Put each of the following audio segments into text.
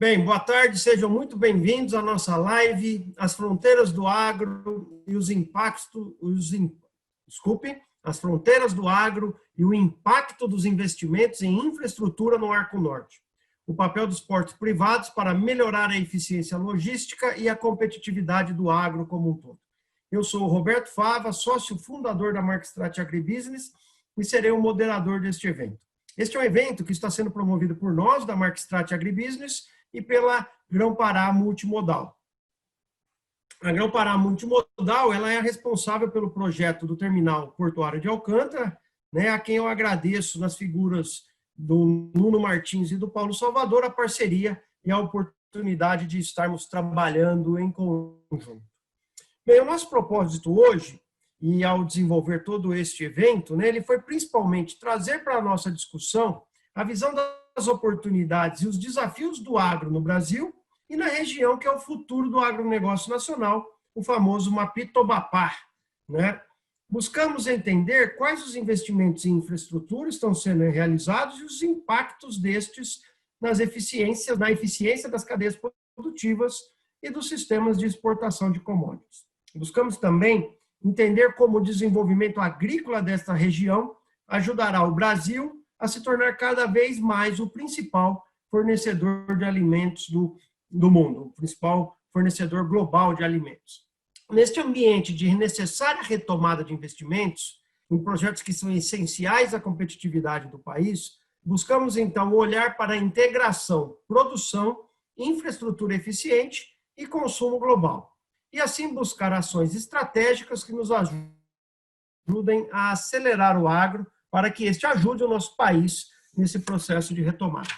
Bem, boa tarde, sejam muito bem-vindos à nossa live, As Fronteiras do Agro e os Impactos, As Fronteiras do Agro e o Impacto dos Investimentos em Infraestrutura no Arco Norte. O papel dos portos privados para melhorar a eficiência logística e a competitividade do agro como um todo. Eu sou o Roberto Fava, sócio fundador da Markstrat Agribusiness e serei o moderador deste evento. Este é um evento que está sendo promovido por nós, da Markstrat Agribusiness, e pela Grão-Pará Multimodal. A Grão-Pará Multimodal ela é a responsável pelo projeto do terminal portuário de Alcântara, né, a quem eu agradeço nas figuras do Nuno Martins e do Paulo Salvador a parceria e a oportunidade de estarmos trabalhando em conjunto. Bem, o nosso propósito hoje, e ao desenvolver todo este evento, né, ele foi principalmente trazer para a nossa discussão a visão das oportunidades e os desafios do agro no Brasil e na região que é o futuro do agronegócio nacional, o famoso Mapitobapá, né? Buscamos entender quais os investimentos em infraestrutura estão sendo realizados e os impactos destes na eficiência das cadeias produtivas e dos sistemas de exportação de commodities. Buscamos também entender como o desenvolvimento agrícola desta região ajudará o Brasil a se tornar cada vez mais o principal fornecedor de alimentos do mundo, o principal fornecedor global de alimentos. Neste ambiente de necessária retomada de investimentos em projetos que são essenciais à competitividade do país, buscamos então olhar para a integração, produção, infraestrutura eficiente e consumo global. E assim buscar ações estratégicas que nos ajudem a acelerar o agro para que este ajude o nosso país nesse processo de retomada.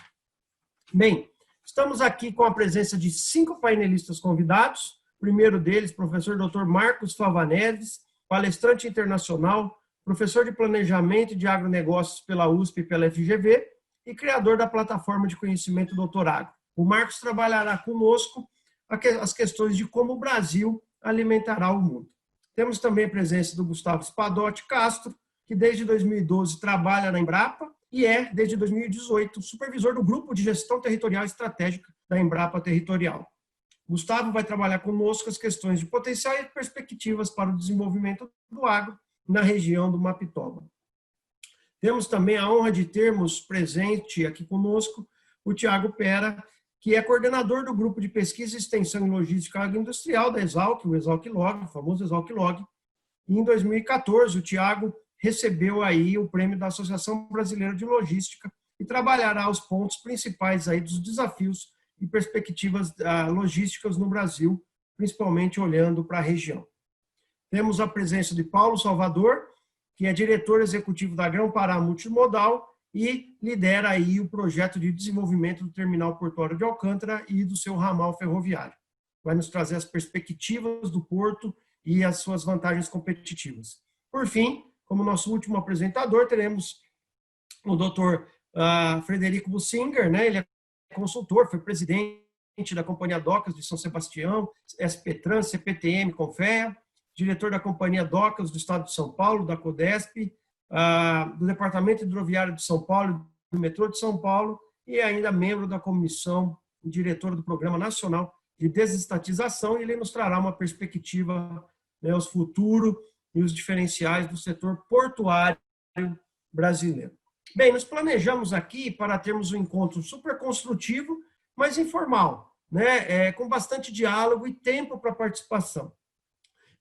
Bem, estamos aqui com a presença de 5 painelistas convidados. O primeiro deles, professor Dr. Marcos Fava Neves, palestrante internacional, professor de planejamento de agronegócios pela USP e pela FGV e criador da plataforma de conhecimento Doutor Agro. O Marcos trabalhará conosco as questões de como o Brasil alimentará o mundo. Temos também a presença do Gustavo Spadotti Castro, que desde 2012 trabalha na Embrapa e é, desde 2018, supervisor do Grupo de Gestão Territorial Estratégica da Embrapa Territorial. Gustavo vai trabalhar conosco as questões de potencial e perspectivas para o desenvolvimento do agro na região do Mapitoba. Temos também a honra de termos presente aqui conosco o Tiago Pera, que é coordenador do Grupo de Pesquisa, Extensão e Logística Agroindustrial da Exalc, o Exalc-Log, o famoso Exalc-Log. E em 2014, o Tiago recebeu aí o prêmio da Associação Brasileira de Logística e trabalhará os pontos principais aí dos desafios e perspectivas logísticas no Brasil, principalmente olhando para a região. Temos a presença de Paulo Salvador, que é diretor executivo da Grão-Pará Multimodal e lidera aí o projeto de desenvolvimento do terminal portuário de Alcântara e do seu ramal ferroviário. Vai nos trazer as perspectivas do porto e as suas vantagens competitivas. Por fim, como nosso último apresentador, teremos o Dr. Frederico Bussinger, né? Ele é consultor, foi presidente da Companhia Docas de São Sebastião, SPTrans, CPTM, Confea, diretor da Companhia Docas do Estado de São Paulo, da CODESP, do Departamento Hidroviário de São Paulo, do Metrô de São Paulo, e ainda membro da comissão, diretor do Programa Nacional de Desestatização, e ele nos trará uma perspectiva, né, os futuros e os diferenciais do setor portuário brasileiro. Bem, nós planejamos aqui para termos um encontro super construtivo, mas informal, né, com bastante diálogo e tempo para participação.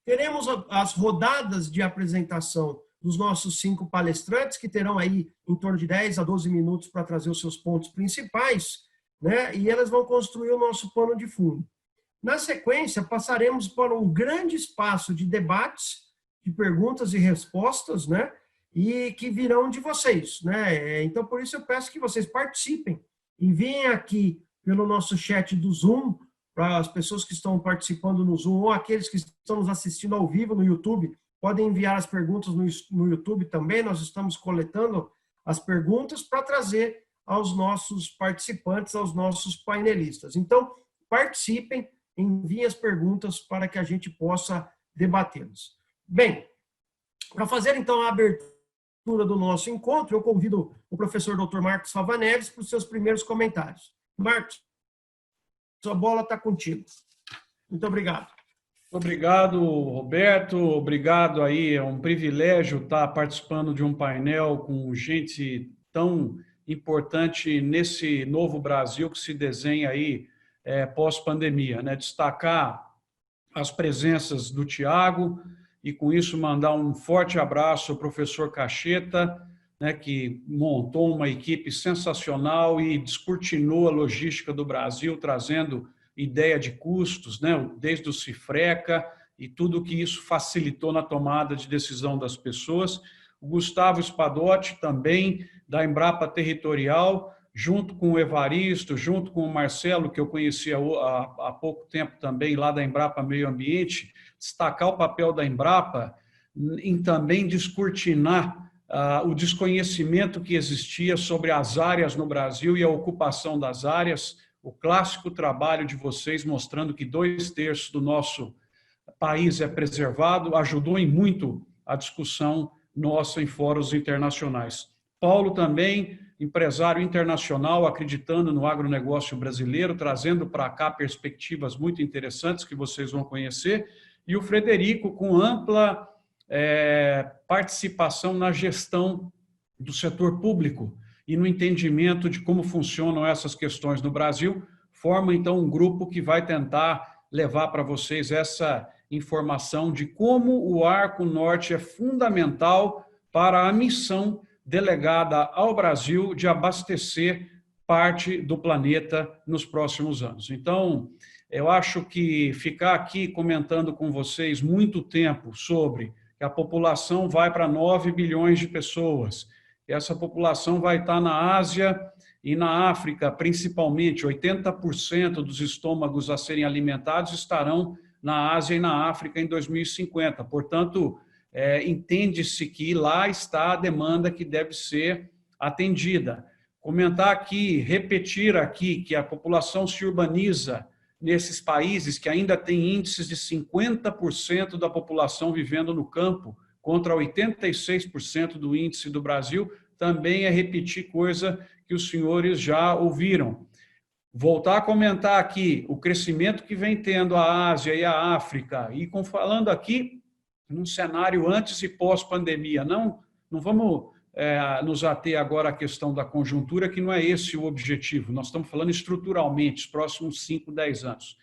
Teremos as rodadas de apresentação dos nossos 5 palestrantes, que terão aí em torno de 10 a 12 minutos para trazer os seus pontos principais, né, e elas vão construir o nosso pano de fundo. Na sequência, passaremos para um grande espaço de debates, de perguntas e respostas, né? E que virão de vocês, né? Então, por isso eu peço que vocês participem, enviem aqui pelo nosso chat do Zoom, para as pessoas que estão participando no Zoom, ou aqueles que estão nos assistindo ao vivo no YouTube, podem enviar as perguntas no YouTube também, nós estamos coletando as perguntas para trazer aos nossos participantes, aos nossos painelistas. Então, participem, enviem as perguntas para que a gente possa debatê-las. Bem, para fazer então a abertura do nosso encontro, eu convido o professor Dr. Marcos Fava Neves para os seus primeiros comentários. Marcos. sua bola está contigo. Muito obrigado. Obrigado, Roberto. Obrigado aí. É um privilégio estar participando de um painel com gente tão importante nesse novo Brasil que se desenha aí pós-pandemia, né? Destacar as presenças do Tiago e, com isso, mandar um forte abraço ao professor Cacheta, né, que montou uma equipe sensacional e descortinou a logística do Brasil, trazendo ideia de custos, né, desde o Cifreca e tudo que isso facilitou na tomada de decisão das pessoas. O Gustavo Spadotti, também, da Embrapa Territorial, junto com o Evaristo, junto com o Marcelo, que eu conhecia há pouco tempo também, lá da Embrapa Meio Ambiente, destacar o papel da Embrapa em também descortinar o desconhecimento que existia sobre as áreas no Brasil e a ocupação das áreas, o clássico trabalho de vocês mostrando que 2/3 do nosso país é preservado, ajudou em muito a discussão nossa em fóruns internacionais. Paulo também, empresário internacional, acreditando no agronegócio brasileiro, trazendo para cá perspectivas muito interessantes que vocês vão conhecer, e o Frederico, com ampla participação na gestão do setor público e no entendimento de como funcionam essas questões no Brasil, forma então um grupo que vai tentar levar para vocês essa informação de como o Arco Norte é fundamental para a missão delegada ao Brasil de abastecer parte do planeta nos próximos anos. Então, eu acho que ficar aqui comentando com vocês muito tempo sobre que a população vai para 9 bilhões de pessoas, que essa população vai estar na Ásia e na África, principalmente, 80% dos estômagos a serem alimentados estarão na Ásia e na África em 2050. Portanto, entende-se que lá está a demanda que deve ser atendida. Comentar aqui, repetir aqui, que a população se urbaniza nesses países que ainda têm índices de 50% da população vivendo no campo, contra 86% do índice do Brasil, também é repetir coisa que os senhores já ouviram. Voltar a comentar aqui o crescimento que vem tendo a Ásia e a África, e falando aqui num cenário antes e pós-pandemia. Não vamos nos ater agora à questão da conjuntura, que não é esse o objetivo. Nós estamos falando estruturalmente, os próximos 5, 10 anos.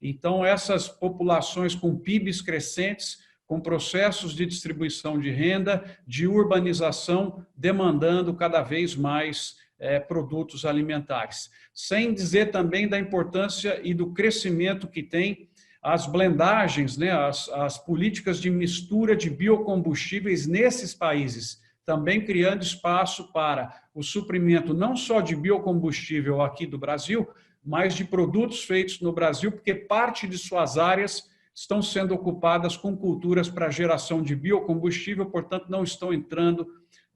Então, essas populações com PIBs crescentes, com processos de distribuição de renda, de urbanização, demandando cada vez mais produtos alimentares. Sem dizer também da importância e do crescimento que tem as blendagens, né, as políticas de mistura de biocombustíveis nesses países, também criando espaço para o suprimento não só de biocombustível aqui do Brasil, mas de produtos feitos no Brasil, porque parte de suas áreas estão sendo ocupadas com culturas para geração de biocombustível, portanto, não estão entrando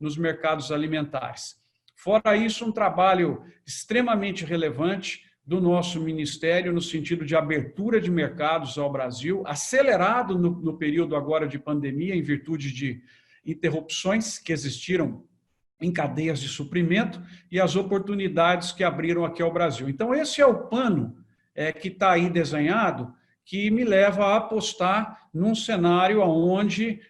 nos mercados alimentares. Fora isso, um trabalho extremamente relevante do nosso Ministério no sentido de abertura de mercados ao Brasil, acelerado no período agora de pandemia, em virtude de interrupções que existiram em cadeias de suprimento e as oportunidades que abriram aqui ao Brasil. Então, esse é o pano que está aí desenhado, que me leva a apostar num cenário onde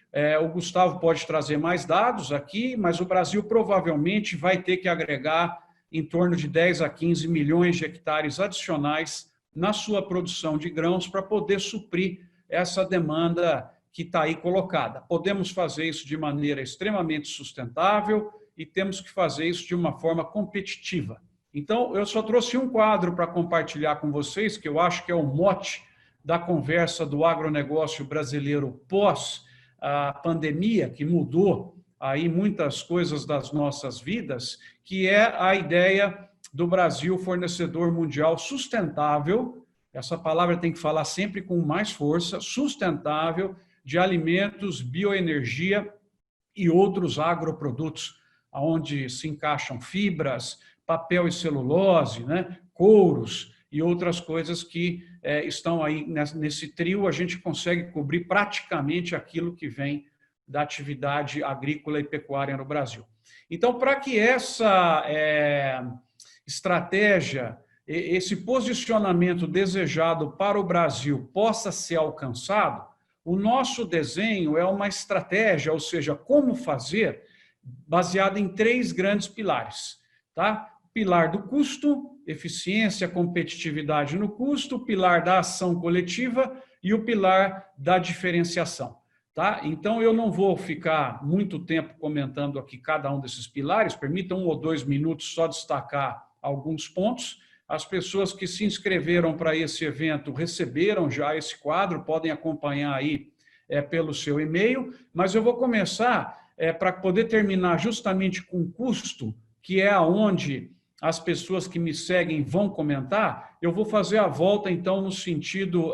o Gustavo pode trazer mais dados aqui, mas o Brasil provavelmente vai ter que agregar em torno de 10 a 15 milhões de hectares adicionais na sua produção de grãos para poder suprir essa demanda que está aí colocada. Podemos fazer isso de maneira extremamente sustentável e temos que fazer isso de uma forma competitiva. Então, eu só trouxe um quadro para compartilhar com vocês, que eu acho que é o mote da conversa do agronegócio brasileiro pós a pandemia, que mudou aí muitas coisas das nossas vidas, que é a ideia do Brasil fornecedor mundial sustentável, essa palavra tem que falar sempre com mais força, sustentável, de alimentos, bioenergia e outros agroprodutos, onde se encaixam fibras, papel e celulose, né, couros e outras coisas que estão aí nesse trio. A gente consegue cobrir praticamente aquilo que vem da atividade agrícola e pecuária no Brasil. Então, para que essa estratégia esse posicionamento desejado para o Brasil possa ser alcançado, o nosso desenho é uma estratégia, ou seja, como fazer, baseada em 3 grandes pilares, tá? Pilar do custo, eficiência, competitividade no custo, o pilar da ação coletiva e o pilar da diferenciação. Tá? Então, eu não vou ficar muito tempo comentando aqui cada um desses pilares, permitam 1 ou 2 minutos só destacar alguns pontos. As pessoas que se inscreveram para esse evento receberam já esse quadro, podem acompanhar aí pelo seu e-mail, mas eu vou começar para poder terminar justamente com custo, que é aonde as pessoas que me seguem vão comentar. Eu vou fazer a volta, então, no sentido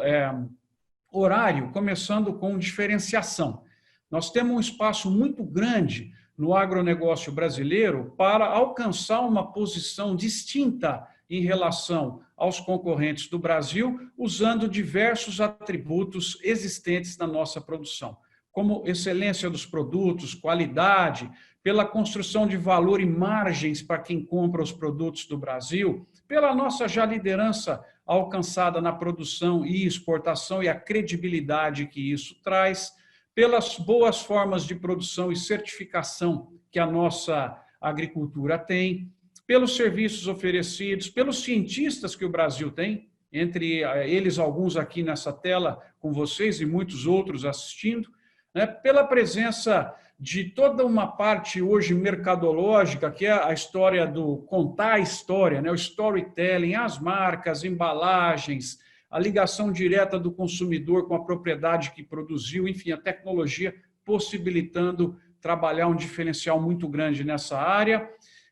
horário, começando com diferenciação. Nós temos um espaço muito grande no agronegócio brasileiro para alcançar uma posição distinta em relação aos concorrentes do Brasil, usando diversos atributos existentes na nossa produção, como excelência dos produtos, qualidade, pela construção de valor e margens para quem compra os produtos do Brasil, pela nossa já liderança alcançada na produção e exportação e a credibilidade que isso traz, pelas boas formas de produção e certificação que a nossa agricultura tem, pelos serviços oferecidos, pelos cientistas que o Brasil tem, entre eles alguns aqui nessa tela com vocês e muitos outros assistindo, né, pela presença de toda uma parte hoje mercadológica, que é a história do contar a história, né, o storytelling, as marcas, embalagens, a ligação direta do consumidor com a propriedade que produziu, enfim, a tecnologia possibilitando trabalhar um diferencial muito grande nessa área.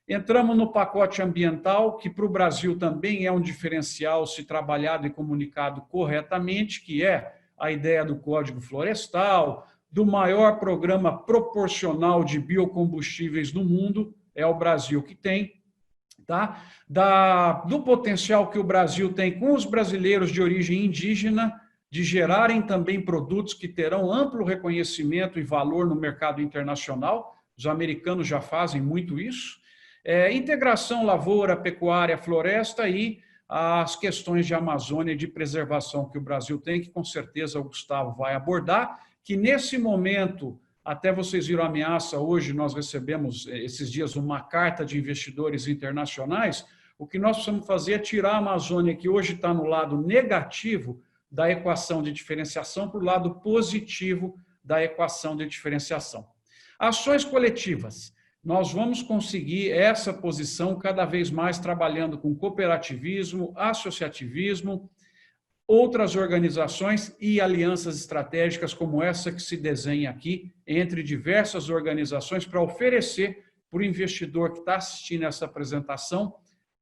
Entramos no pacote ambiental, que para o Brasil também é um diferencial se trabalhado e comunicado corretamente, que é a ideia do Código Florestal, do maior programa proporcional de biocombustíveis no mundo, é o Brasil que tem, tá? Do potencial que o Brasil tem com os brasileiros de origem indígena, de gerarem também produtos que terão amplo reconhecimento e valor no mercado internacional, os americanos já fazem muito isso, integração lavoura, pecuária, floresta e as questões de Amazônia e de preservação que o Brasil tem, que com certeza o Gustavo vai abordar, que nesse momento, até vocês viram a ameaça, hoje nós recebemos esses dias uma carta de investidores internacionais, o que nós precisamos fazer é tirar a Amazônia, que hoje está no lado negativo da equação de diferenciação, para o lado positivo da equação de diferenciação. Ações coletivas. Nós vamos conseguir essa posição cada vez mais trabalhando com cooperativismo, associativismo, outras organizações e alianças estratégicas como essa que se desenha aqui entre diversas organizações para oferecer para o investidor que está assistindo essa apresentação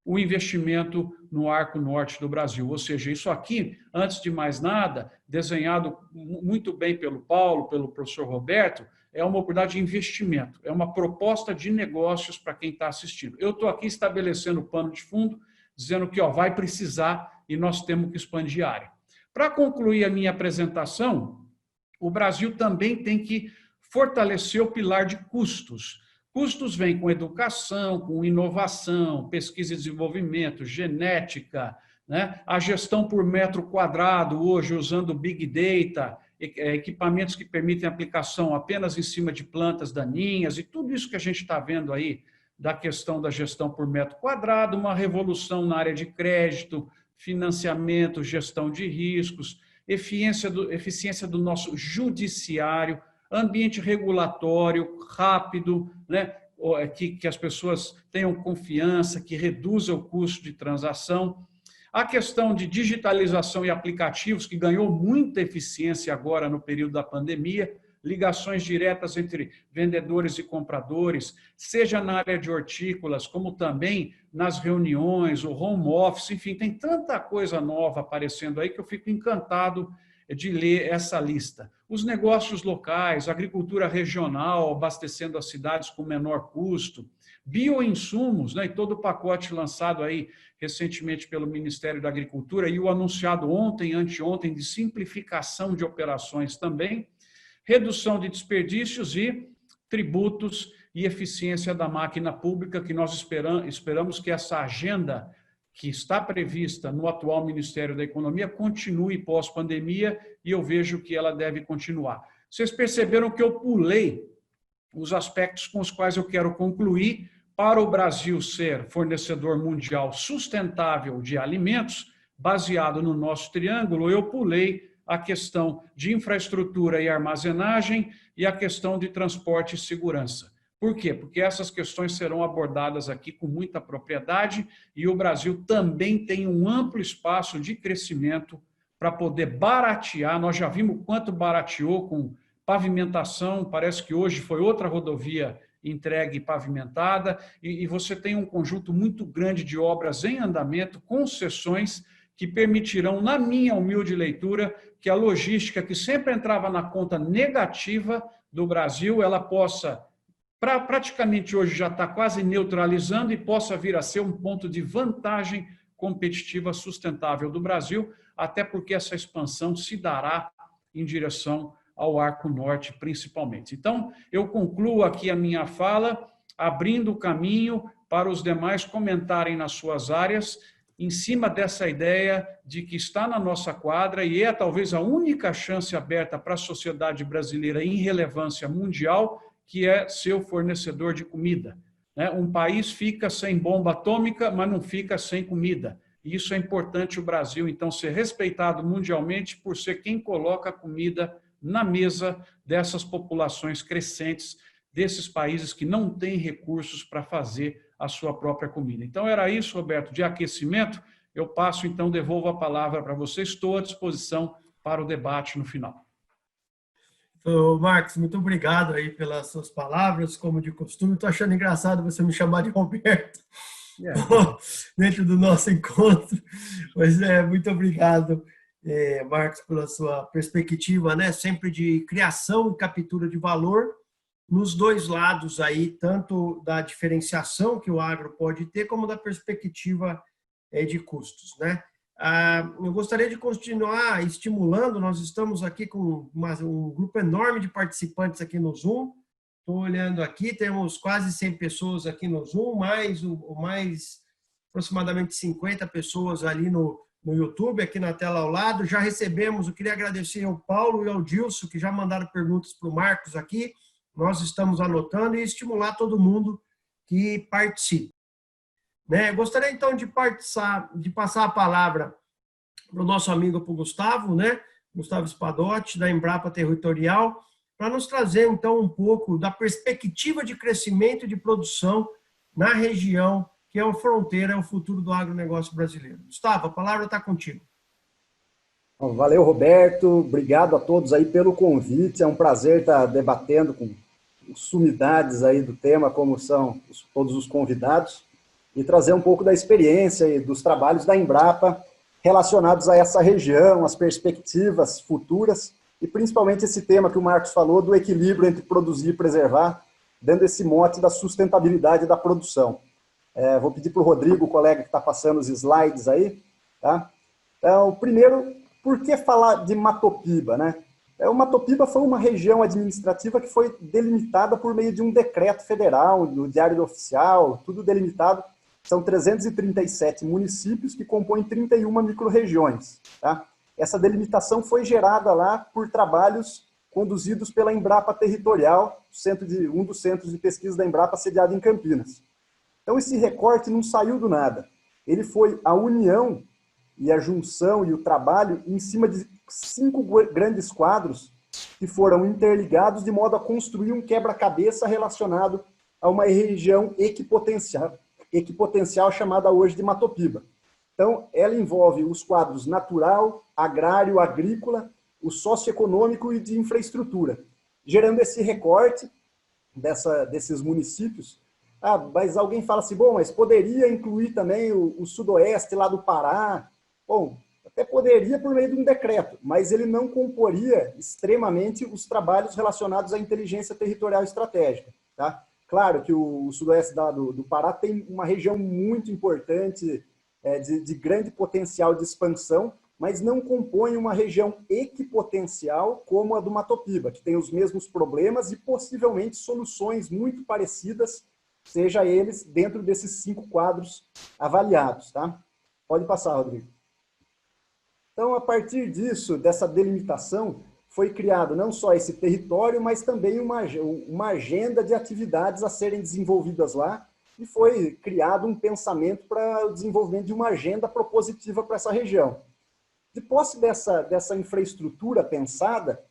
o investimento no arco norte do Brasil. Ou seja, isso aqui, antes de mais nada, desenhado muito bem pelo Paulo, pelo professor Roberto, é uma oportunidade de investimento, é uma proposta de negócios para quem está assistindo. Eu estou aqui estabelecendo o pano de fundo, dizendo que vai precisar e nós temos que expandir a área. Para concluir a minha apresentação, o Brasil também tem que fortalecer o pilar de custos. Custos vêm com educação, com inovação, pesquisa e desenvolvimento, genética, né? A gestão por metro quadrado, hoje usando Big Data, equipamentos que permitem aplicação apenas em cima de plantas daninhas e tudo isso que a gente está vendo aí da questão da gestão por metro quadrado, uma revolução na área de crédito, financiamento, gestão de riscos, eficiência do nosso judiciário, ambiente regulatório rápido, né? Que as pessoas tenham confiança, que reduza o custo de transação. A questão de digitalização e aplicativos, que ganhou muita eficiência agora no período da pandemia, ligações diretas entre vendedores e compradores, seja na área de hortícolas, como também nas reuniões, o home office, enfim, tem tanta coisa nova aparecendo aí que eu fico encantado de ler essa lista. Os negócios locais, agricultura regional, abastecendo as cidades com menor custo, bioinsumos, né, e todo o pacote lançado aí recentemente pelo Ministério da Agricultura e o anunciado ontem, anteontem, de simplificação de operações também, redução de desperdícios e tributos e eficiência da máquina pública, que nós esperamos que essa agenda que está prevista no atual Ministério da Economia continue pós-pandemia e eu vejo que ela deve continuar. Vocês perceberam que eu pulei os aspectos com os quais eu quero concluir. Para o Brasil ser fornecedor mundial sustentável de alimentos, baseado no nosso triângulo, eu pulei a questão de infraestrutura e armazenagem e a questão de transporte e segurança. Por quê? Porque essas questões serão abordadas aqui com muita propriedade e o Brasil também tem um amplo espaço de crescimento para poder baratear. Nós já vimos quanto barateou com pavimentação, parece que hoje foi outra rodovia entregue pavimentada, e você tem um conjunto muito grande de obras em andamento, concessões que permitirão, na minha humilde leitura, que a logística, que sempre entrava na conta negativa do Brasil, ela possa, praticamente hoje já está quase neutralizando e possa vir a ser um ponto de vantagem competitiva sustentável do Brasil, até porque essa expansão se dará em direção ao Arco Norte, principalmente. Então, eu concluo aqui a minha fala, abrindo o caminho para os demais comentarem nas suas áreas, em cima dessa ideia de que está na nossa quadra e é talvez a única chance aberta para a sociedade brasileira em relevância mundial, que é ser o fornecedor de comida. Um país fica sem bomba atômica, mas não fica sem comida. E isso é importante o Brasil, então, ser respeitado mundialmente por ser quem coloca a comida na mesa dessas populações crescentes, desses países que não têm recursos para fazer a sua própria comida. Então, era isso, Roberto, de aquecimento. Eu passo, então, devolvo a palavra para vocês. Estou à disposição para o debate no final. Marcos, muito obrigado aí pelas suas palavras, como de costume. Estou achando engraçado você me chamar de Roberto dentro do nosso encontro. Mas muito obrigado, Marcos, pela sua perspectiva, né, sempre de criação e captura de valor nos dois lados aí, tanto da diferenciação que o agro pode ter, como da perspectiva de custos, né? Eu gostaria de continuar estimulando, nós estamos aqui com um grupo enorme de participantes aqui no Zoom, estou olhando aqui, temos quase 100 pessoas aqui no Zoom, mais aproximadamente 50 pessoas ali no YouTube, aqui na tela ao lado. Já recebemos, eu queria agradecer ao Paulo e ao Dilson, que já mandaram perguntas para o Marcos aqui, nós estamos anotando, e estimular todo mundo que participe. Gostaria, então, de passar a palavra para o nosso amigo, para o Gustavo, né? Gustavo Espadotti, da Embrapa Territorial, para nos trazer, então, um pouco da perspectiva de crescimento e de produção na região que é a fronteira, é o futuro do agronegócio brasileiro. Gustavo, a palavra está contigo. Valeu, Roberto. Obrigado a todos aí pelo convite. É um prazer estar debatendo com sumidades aí do tema, como são todos os convidados, e trazer um pouco da experiência e dos trabalhos da Embrapa relacionados a essa região, as perspectivas futuras, e principalmente esse tema que o Marcos falou, do equilíbrio entre produzir e preservar, dando esse mote da sustentabilidade da produção. Vou pedir para o Rodrigo, o colega que está passando os slides aí, tá? Então, primeiro, por que falar de Matopiba, né? O Matopiba foi uma região administrativa que foi delimitada por meio de um decreto federal, no Diário Oficial, tudo delimitado. São 337 municípios que compõem 31 micro-regiões, tá? Essa delimitação foi gerada lá por trabalhos conduzidos pela Embrapa Territorial, um dos centros de pesquisa da Embrapa sediado em Campinas. Então, esse recorte não saiu do nada. Ele foi a união e a junção e o trabalho em cima de 5 grandes quadros que foram interligados de modo a construir um quebra-cabeça relacionado a uma região equipotencial chamada hoje de Matopiba. Então, ela envolve os quadros natural, agrário, agrícola, o socioeconômico e de infraestrutura, gerando esse recorte desses municípios. Mas alguém fala assim, bom, mas poderia incluir também o sudoeste lá do Pará? Bom, até poderia por meio de um decreto, mas ele não comporia extremamente os trabalhos relacionados à inteligência territorial estratégica, tá? Claro que o sudoeste do Pará tem uma região muito importante, de grande potencial de expansão, mas não compõe uma região equipotencial como a do Matopiba, que tem os mesmos problemas e possivelmente soluções muito parecidas, seja eles dentro desses 5 quadros avaliados, tá? Pode passar, Rodrigo. Então, a partir disso, dessa delimitação, foi criado não só esse território, mas também uma agenda de atividades a serem desenvolvidas lá, e foi criado um pensamento para o desenvolvimento de uma agenda propositiva para essa região. De posse dessa infraestrutura pensada,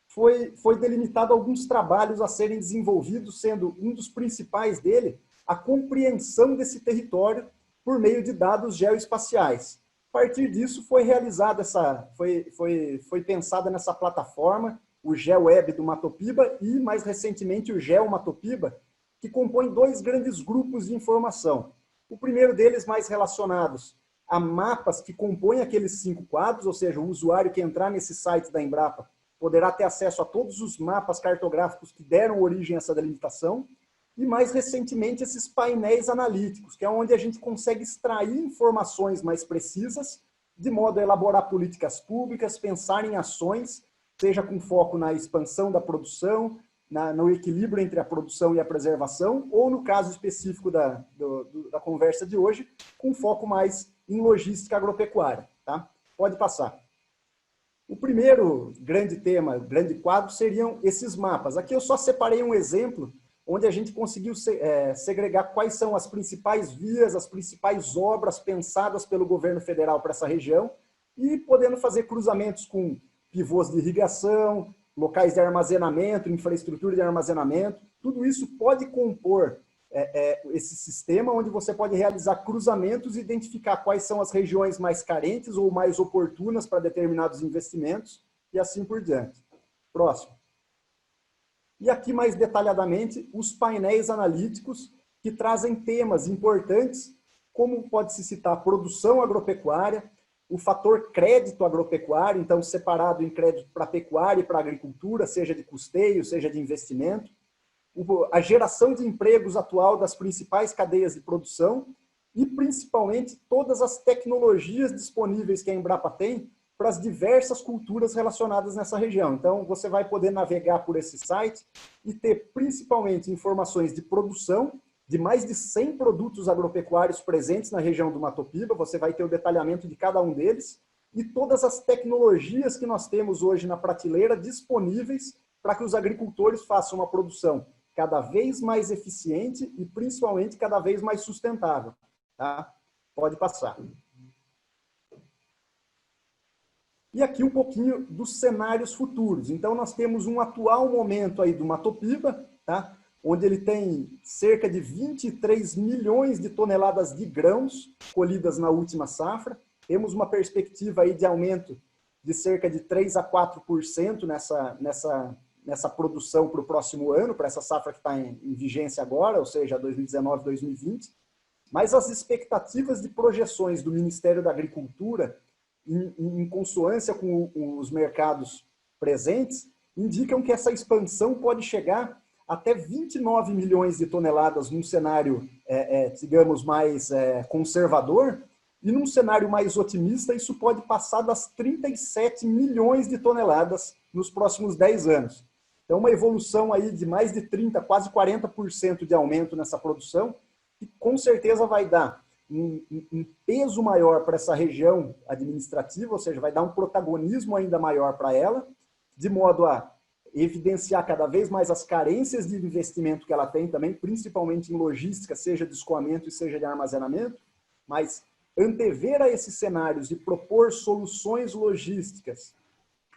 foi delimitado alguns trabalhos a serem desenvolvidos, sendo um dos principais dele a compreensão desse território por meio de dados geoespaciais. A partir disso, foi realizada foi pensada nessa plataforma, o GeoWeb do Matopiba e, mais recentemente, o GeoMatopiba, que compõe dois grandes grupos de informação. O primeiro deles mais relacionados a mapas que compõem aqueles 5 quadros, ou seja, o usuário que entrar nesse site da Embrapa poderá ter acesso a todos os mapas cartográficos que deram origem a essa delimitação, e mais recentemente esses painéis analíticos, que é onde a gente consegue extrair informações mais precisas, de modo a elaborar políticas públicas, pensar em ações, seja com foco na expansão da produção, no equilíbrio entre a produção e a preservação, ou no caso específico da conversa de hoje, com foco mais em logística agropecuária. Tá? Pode passar. O primeiro grande tema, grande quadro, seriam esses mapas. Aqui eu só separei um exemplo onde a gente conseguiu segregar quais são as principais vias, as principais obras pensadas pelo governo federal para essa região, e podendo fazer cruzamentos com pivôs de irrigação, locais de armazenamento, infraestrutura de armazenamento. Tudo isso pode compor esse sistema, onde você pode realizar cruzamentos e identificar quais são as regiões mais carentes ou mais oportunas para determinados investimentos, e assim por diante. Próximo. E aqui, mais detalhadamente, os painéis analíticos que trazem temas importantes, como pode-se citar a produção agropecuária, o fator crédito agropecuário, então separado em crédito para pecuária e para agricultura, seja de custeio, seja de investimento, a geração de empregos atual das principais cadeias de produção e, principalmente, todas as tecnologias disponíveis que a Embrapa tem para as diversas culturas relacionadas nessa região. Então, você vai poder navegar por esse site e ter, principalmente, informações de produção, de mais de 100 produtos agropecuários presentes na região do Matopiba, você vai ter o detalhamento de cada um deles, e todas as tecnologias que nós temos hoje na prateleira disponíveis para que os agricultores façam uma produção cada vez mais eficiente e, principalmente, cada vez mais sustentável. Tá? Pode passar. E aqui um pouquinho dos cenários futuros. Então, nós temos um atual momento aí do Matopiba, tá? Onde ele tem cerca de 23 milhões de toneladas de grãos colhidas na última safra. Temos uma perspectiva aí de aumento de cerca de 3 a 4% nessa produção para o próximo ano, para essa safra que está em vigência agora, ou seja, 2019, 2020. Mas as expectativas de projeções do Ministério da Agricultura, em consonância com os mercados presentes, indicam que essa expansão pode chegar até 29 milhões de toneladas num cenário, digamos, mais conservador, e num cenário mais otimista, isso pode passar das 37 milhões de toneladas nos próximos 10 anos. Então, uma evolução aí de mais de 30%, quase 40% de aumento nessa produção, que com certeza vai dar um peso maior para essa região administrativa, ou seja, vai dar um protagonismo ainda maior para ela, de modo a evidenciar cada vez mais as carências de investimento que ela tem também, principalmente em logística, seja de escoamento e seja de armazenamento, mas antever a esses cenários e propor soluções logísticas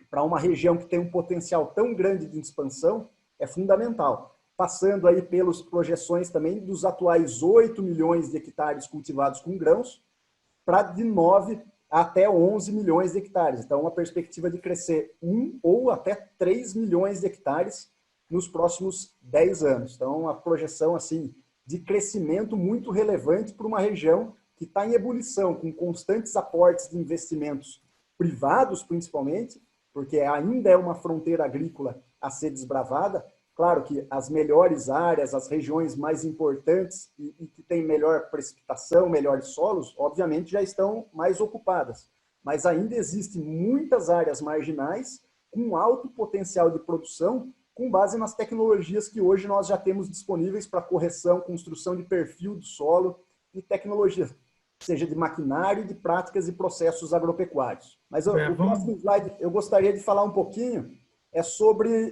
para uma região que tem um potencial tão grande de expansão é fundamental. Passando aí pelas projeções também dos atuais 8 milhões de hectares cultivados com grãos, para de 9 até 11 milhões de hectares. Então, uma perspectiva de crescer 1 ou até 3 milhões de hectares nos próximos 10 anos. Então, uma projeção assim, de crescimento muito relevante para uma região que está em ebulição, com constantes aportes de investimentos privados, principalmente, porque ainda é uma fronteira agrícola a ser desbravada. Claro que as melhores áreas, as regiões mais importantes e que têm melhor precipitação, melhores solos, obviamente já estão mais ocupadas. Mas ainda existem muitas áreas marginais com alto potencial de produção, com base nas tecnologias que hoje nós já temos disponíveis para correção, construção de perfil do solo e tecnologias seja de maquinário, de práticas e processos agropecuários. Mas o próximo slide, eu gostaria de falar um pouquinho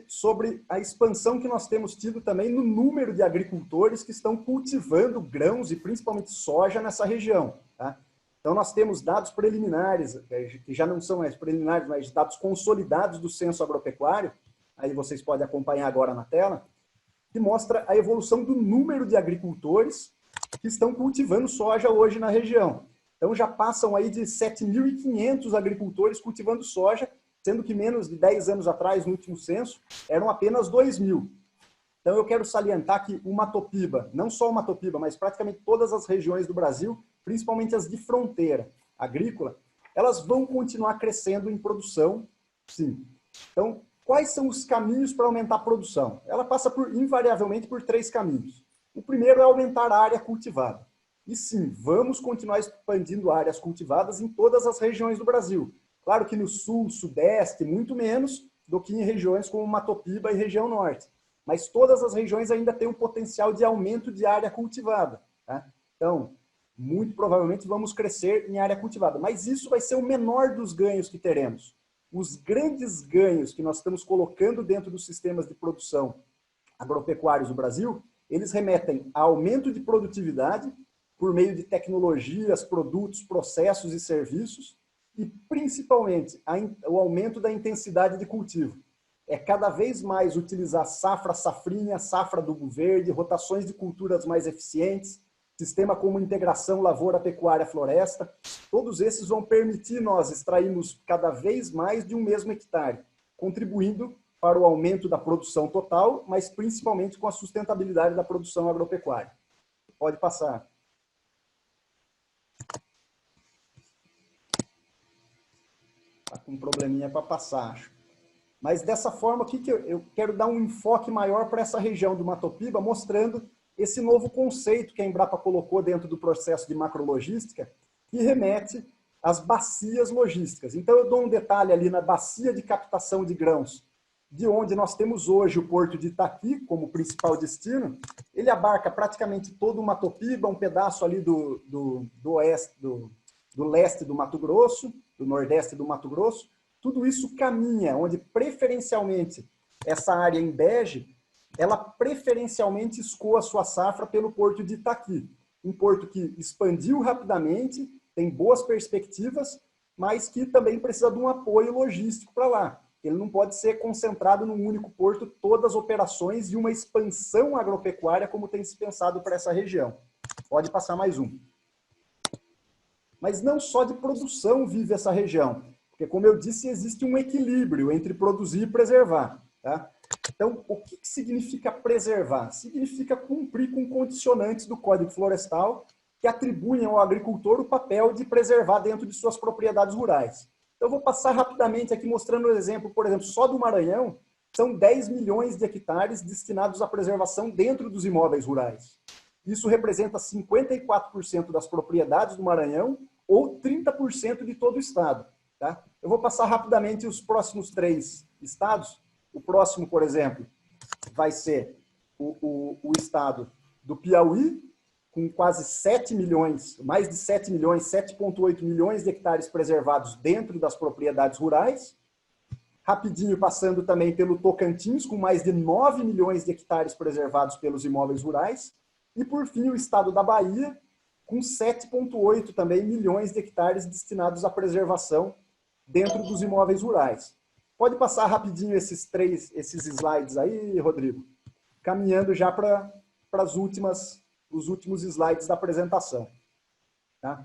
sobre a expansão que nós temos tido também no número de agricultores que estão cultivando grãos e principalmente soja nessa região. Tá? Então, nós temos dados preliminares, que já não são mais preliminares, mas dados consolidados do Censo Agropecuário, aí vocês podem acompanhar agora na tela, que mostra a evolução do número de agricultores que estão cultivando soja hoje na região. Então, já passam aí de 7.500 agricultores cultivando soja, sendo que menos de 10 anos atrás, no último censo, eram apenas 2.000. Então, eu quero salientar que o Matopiba, não só o Matopiba, mas praticamente todas as regiões do Brasil, principalmente as de fronteira agrícola, elas vão continuar crescendo em produção, sim. Então, quais são os caminhos para aumentar a produção? Ela passa invariavelmente por 3 caminhos. O primeiro é aumentar a área cultivada. E sim, vamos continuar expandindo áreas cultivadas em todas as regiões do Brasil. Claro que no sul, sudeste, muito menos do que em regiões como Matopiba e região norte. Mas todas as regiões ainda têm um potencial de aumento de área cultivada. Tá? Então, muito provavelmente vamos crescer em área cultivada. Mas isso vai ser o menor dos ganhos que teremos. Os grandes ganhos que nós estamos colocando dentro dos sistemas de produção agropecuários do Brasil, eles remetem a aumento de produtividade por meio de tecnologias, produtos, processos e serviços, e principalmente o aumento da intensidade de cultivo. É cada vez mais utilizar safra, safrinha, safra adubo verde, rotações de culturas mais eficientes, sistema como integração lavoura, pecuária, floresta. Todos esses vão permitir nós extrairmos cada vez mais de um mesmo hectare, contribuindo para o aumento da produção total, mas principalmente com a sustentabilidade da produção agropecuária. Pode passar. Está com um probleminha para passar, acho. Mas dessa forma, aqui que eu quero dar um enfoque maior para essa região do Matopiba, mostrando esse novo conceito que a Embrapa colocou dentro do processo de macrologística, que remete às bacias logísticas. Então, eu dou um detalhe ali na bacia de captação de grãos, de onde nós temos hoje o porto de Itaqui como principal destino. Ele abarca praticamente todo o Matopiba, um pedaço ali do leste do Mato Grosso, do nordeste do Mato Grosso. Tudo isso caminha, onde preferencialmente essa área em bege, ela preferencialmente escoa a sua safra pelo porto de Itaqui. Um porto que expandiu rapidamente, tem boas perspectivas, mas que também precisa de um apoio logístico para lá. Ele não pode ser concentrado num único porto todas as operações e uma expansão agropecuária como tem se pensado para essa região. Pode passar mais um. Mas não só de produção vive essa região, porque, como eu disse, existe um equilíbrio entre produzir e preservar. Tá? Então, o que significa preservar? Significa cumprir com condicionantes do Código Florestal que atribuem ao agricultor o papel de preservar dentro de suas propriedades rurais. Então, eu vou passar rapidamente aqui mostrando um exemplo, por exemplo, só do Maranhão, são 10 milhões de hectares destinados à preservação dentro dos imóveis rurais. Isso representa 54% das propriedades do Maranhão ou 30% de todo o estado. Tá? Eu vou passar rapidamente os próximos 3 estados. O próximo, por exemplo, vai ser o estado do Piauí, com quase 7 milhões, mais de 7 milhões, 7,8 milhões de hectares preservados dentro das propriedades rurais. Rapidinho passando também pelo Tocantins, com mais de 9 milhões de hectares preservados pelos imóveis rurais. E, por fim, o estado da Bahia, com 7,8 também milhões de hectares destinados à preservação dentro dos imóveis rurais. Pode passar rapidinho esses slides aí, Rodrigo, caminhando já para os últimos slides da apresentação. Tá?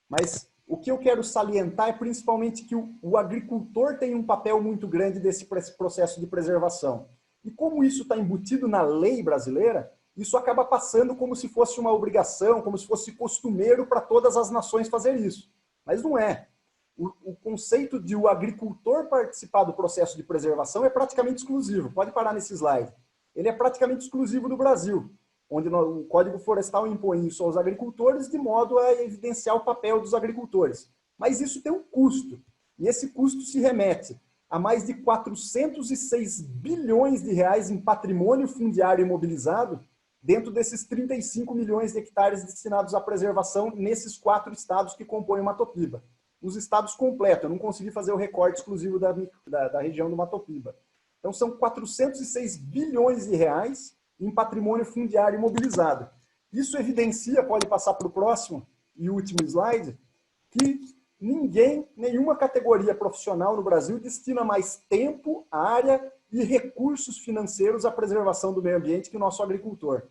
Mas o que eu quero salientar é principalmente que o agricultor tem um papel muito grande desse processo de preservação. E como isso está embutido na lei brasileira, isso acaba passando como se fosse uma obrigação, como se fosse costumeiro para todas as nações fazer isso. Mas não é. O conceito de o agricultor participar do processo de preservação é praticamente exclusivo. Pode parar nesse slide. Ele é praticamente exclusivo do Brasil, onde o Código Florestal impõe isso aos agricultores de modo a evidenciar o papel dos agricultores. Mas isso tem um custo. E esse custo se remete a mais de 406 bilhões de reais em patrimônio fundiário imobilizado dentro desses 35 milhões de hectares destinados à preservação nesses 4 estados que compõem o Mato Piba. Os estados completos, eu não consegui fazer o recorte exclusivo da região do Mato Piba. Então, são 406 bilhões de reais em patrimônio fundiário imobilizado. Isso evidencia, pode passar para o próximo e último slide, que nenhuma categoria profissional no Brasil destina mais tempo, área e recursos financeiros à preservação do meio ambiente que o nosso agricultor.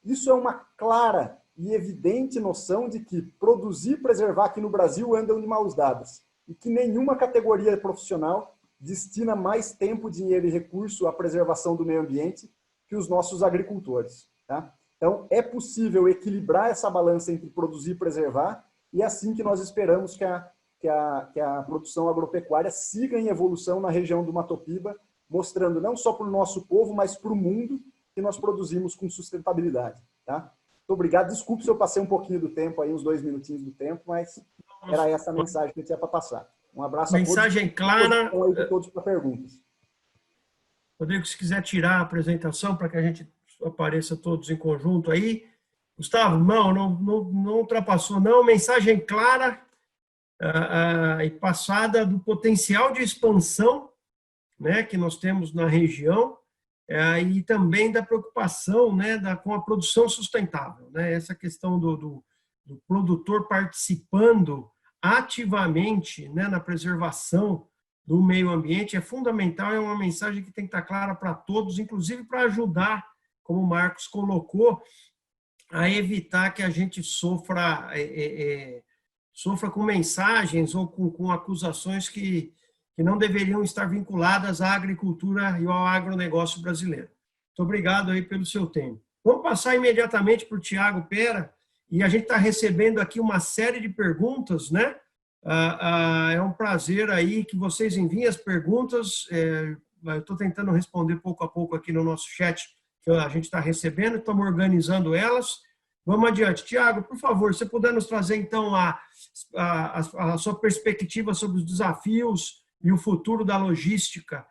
Isso é uma clara e evidente noção de que produzir e preservar aqui no Brasil andam de mãos dadas e que nenhuma categoria profissional destina mais tempo, dinheiro e recurso à preservação do meio ambiente que os nossos agricultores. Tá? Então, é possível equilibrar essa balança entre produzir e preservar, e é assim que nós esperamos que a produção agropecuária siga em evolução na região do Mato Piba, mostrando não só para o nosso povo, mas para o mundo que nós produzimos com sustentabilidade. Tá? Muito obrigado. Desculpe se eu passei um pouquinho do tempo, aí, uns 2 minutinhos do tempo, mas era essa a mensagem que eu tinha para passar. Um abraço a todos. Mensagem clara. E todos para perguntas. Rodrigo, se quiser tirar a apresentação para que a gente apareça todos em conjunto aí. Gustavo, não ultrapassou, não. Mensagem clara e passada do potencial de expansão, né, que nós temos na região, e também da preocupação, né, com a produção sustentável. Né? Essa questão do produtor participando ativamente, né, na preservação do meio ambiente é fundamental, é uma mensagem que tem que estar clara para todos, inclusive para ajudar, como o Marcos colocou, a evitar que a gente sofra com mensagens ou com acusações que não deveriam estar vinculadas à agricultura e ao agronegócio brasileiro. Muito obrigado aí pelo seu tempo. Vamos passar imediatamente para o Tiago Pera, e a gente está recebendo aqui uma série de perguntas, né? É um prazer aí que vocês enviem as perguntas. Eu estou tentando responder pouco a pouco aqui no nosso chat que a gente está recebendo, estamos organizando elas. Vamos adiante. Tiago, por favor, se puder nos trazer, então, a sua perspectiva sobre os desafios e o futuro da logística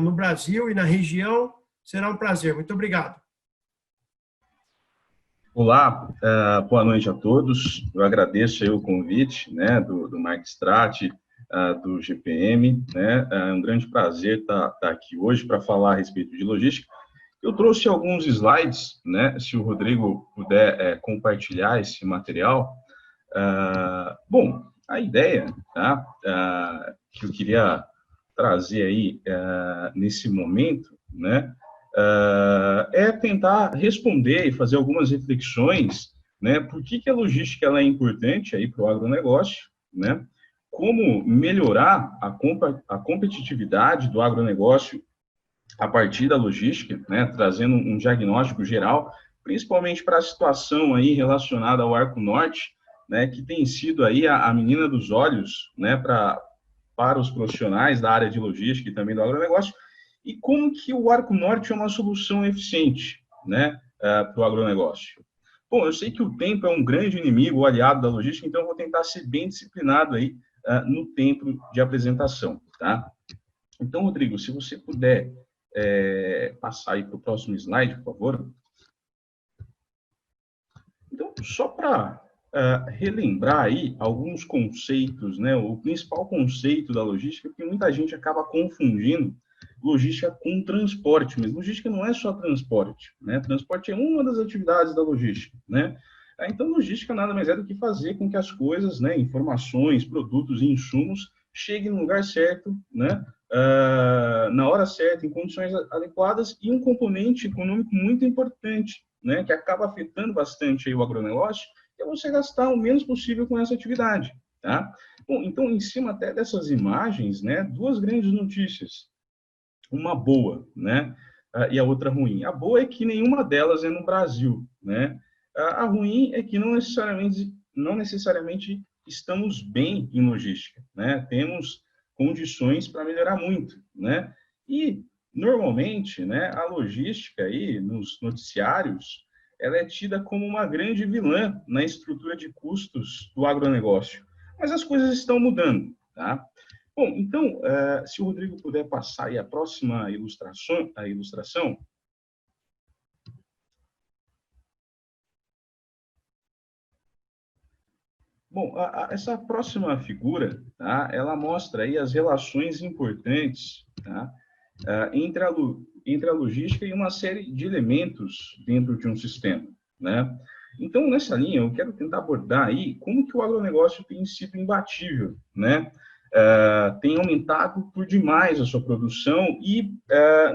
no Brasil e na região, será um prazer. Muito obrigado. Olá, boa noite a todos. Eu agradeço aí o convite, né, do Mark Stratti, do GPM. Né? É um grande prazer estar aqui hoje para falar a respeito de logística. Eu trouxe alguns slides, né, se o Rodrigo puder compartilhar esse material. Bom, a ideia, tá, que eu queria trazer aí nesse momento, né, é tentar responder e fazer algumas reflexões, né, por que a logística ela é importante aí para o agronegócio, né, como melhorar a competitividade do agronegócio a partir da logística, né, trazendo um diagnóstico geral, principalmente para a situação aí relacionada ao Arco Norte, né, que tem sido aí a menina dos olhos, né, para os profissionais da área de logística e também do agronegócio, e como que o Arco Norte é uma solução eficiente, né, para o agronegócio. Bom, eu sei que o tempo é um grande inimigo, o aliado da logística, então eu vou tentar ser bem disciplinado aí no tempo de apresentação, tá? Então, Rodrigo, se você puder passar aí para o próximo slide, por favor. Então, só para relembrar aí alguns conceitos, né? O principal conceito da logística, porque muita gente acaba confundindo logística com transporte, mas logística não é só transporte, né? Transporte é uma das atividades da logística, né? Então, logística nada mais é do que fazer com que as coisas, né, informações, produtos e insumos cheguem no lugar certo, né, na hora certa, em condições adequadas, e um componente econômico muito importante, né, que acaba afetando bastante aí o agronegócio, é você gastar o menos possível com essa atividade, tá? Bom, então, em cima até dessas imagens, né, 2 grandes notícias. Uma boa, né, e a outra ruim. A boa é que nenhuma delas é no Brasil, né? A ruim é que não necessariamente estamos bem em logística, né? Temos condições para melhorar muito, né? E normalmente, né, a logística aí nos noticiários, ela é tida como uma grande vilã na estrutura de custos do agronegócio. Mas as coisas estão mudando, tá? Bom, então, se o Rodrigo puder passar aí a próxima ilustração. Bom, essa próxima figura, tá, ela mostra aí as relações importantes, tá, entre a logística e uma série de elementos dentro de um sistema, né? Então, nessa linha, eu quero tentar abordar aí como que o agronegócio tem sido imbatível, né? Tem aumentado por demais a sua produção e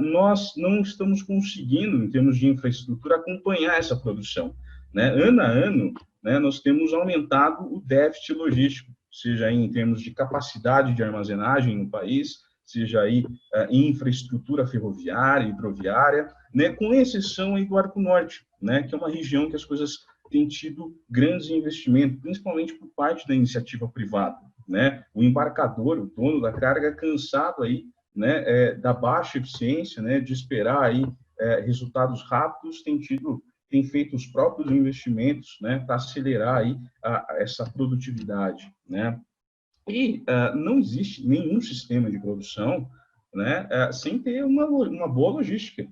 nós não estamos conseguindo, em termos de infraestrutura, acompanhar essa produção, né? Ano a ano, né, nós temos aumentado o déficit logístico, seja aí em termos de capacidade de armazenagem no país, seja aí em infraestrutura ferroviária, hidroviária, né, com exceção aí do Arco Norte, né, que é uma região que as coisas têm tido grandes investimentos, principalmente por parte da iniciativa privada, né? O embarcador, o dono da carga, cansado aí, né, da baixa eficiência, né, de esperar aí resultados rápidos, tem feito os próprios investimentos, né, para acelerar aí essa produtividade, né? E não existe nenhum sistema de produção, né, sem ter uma boa logística,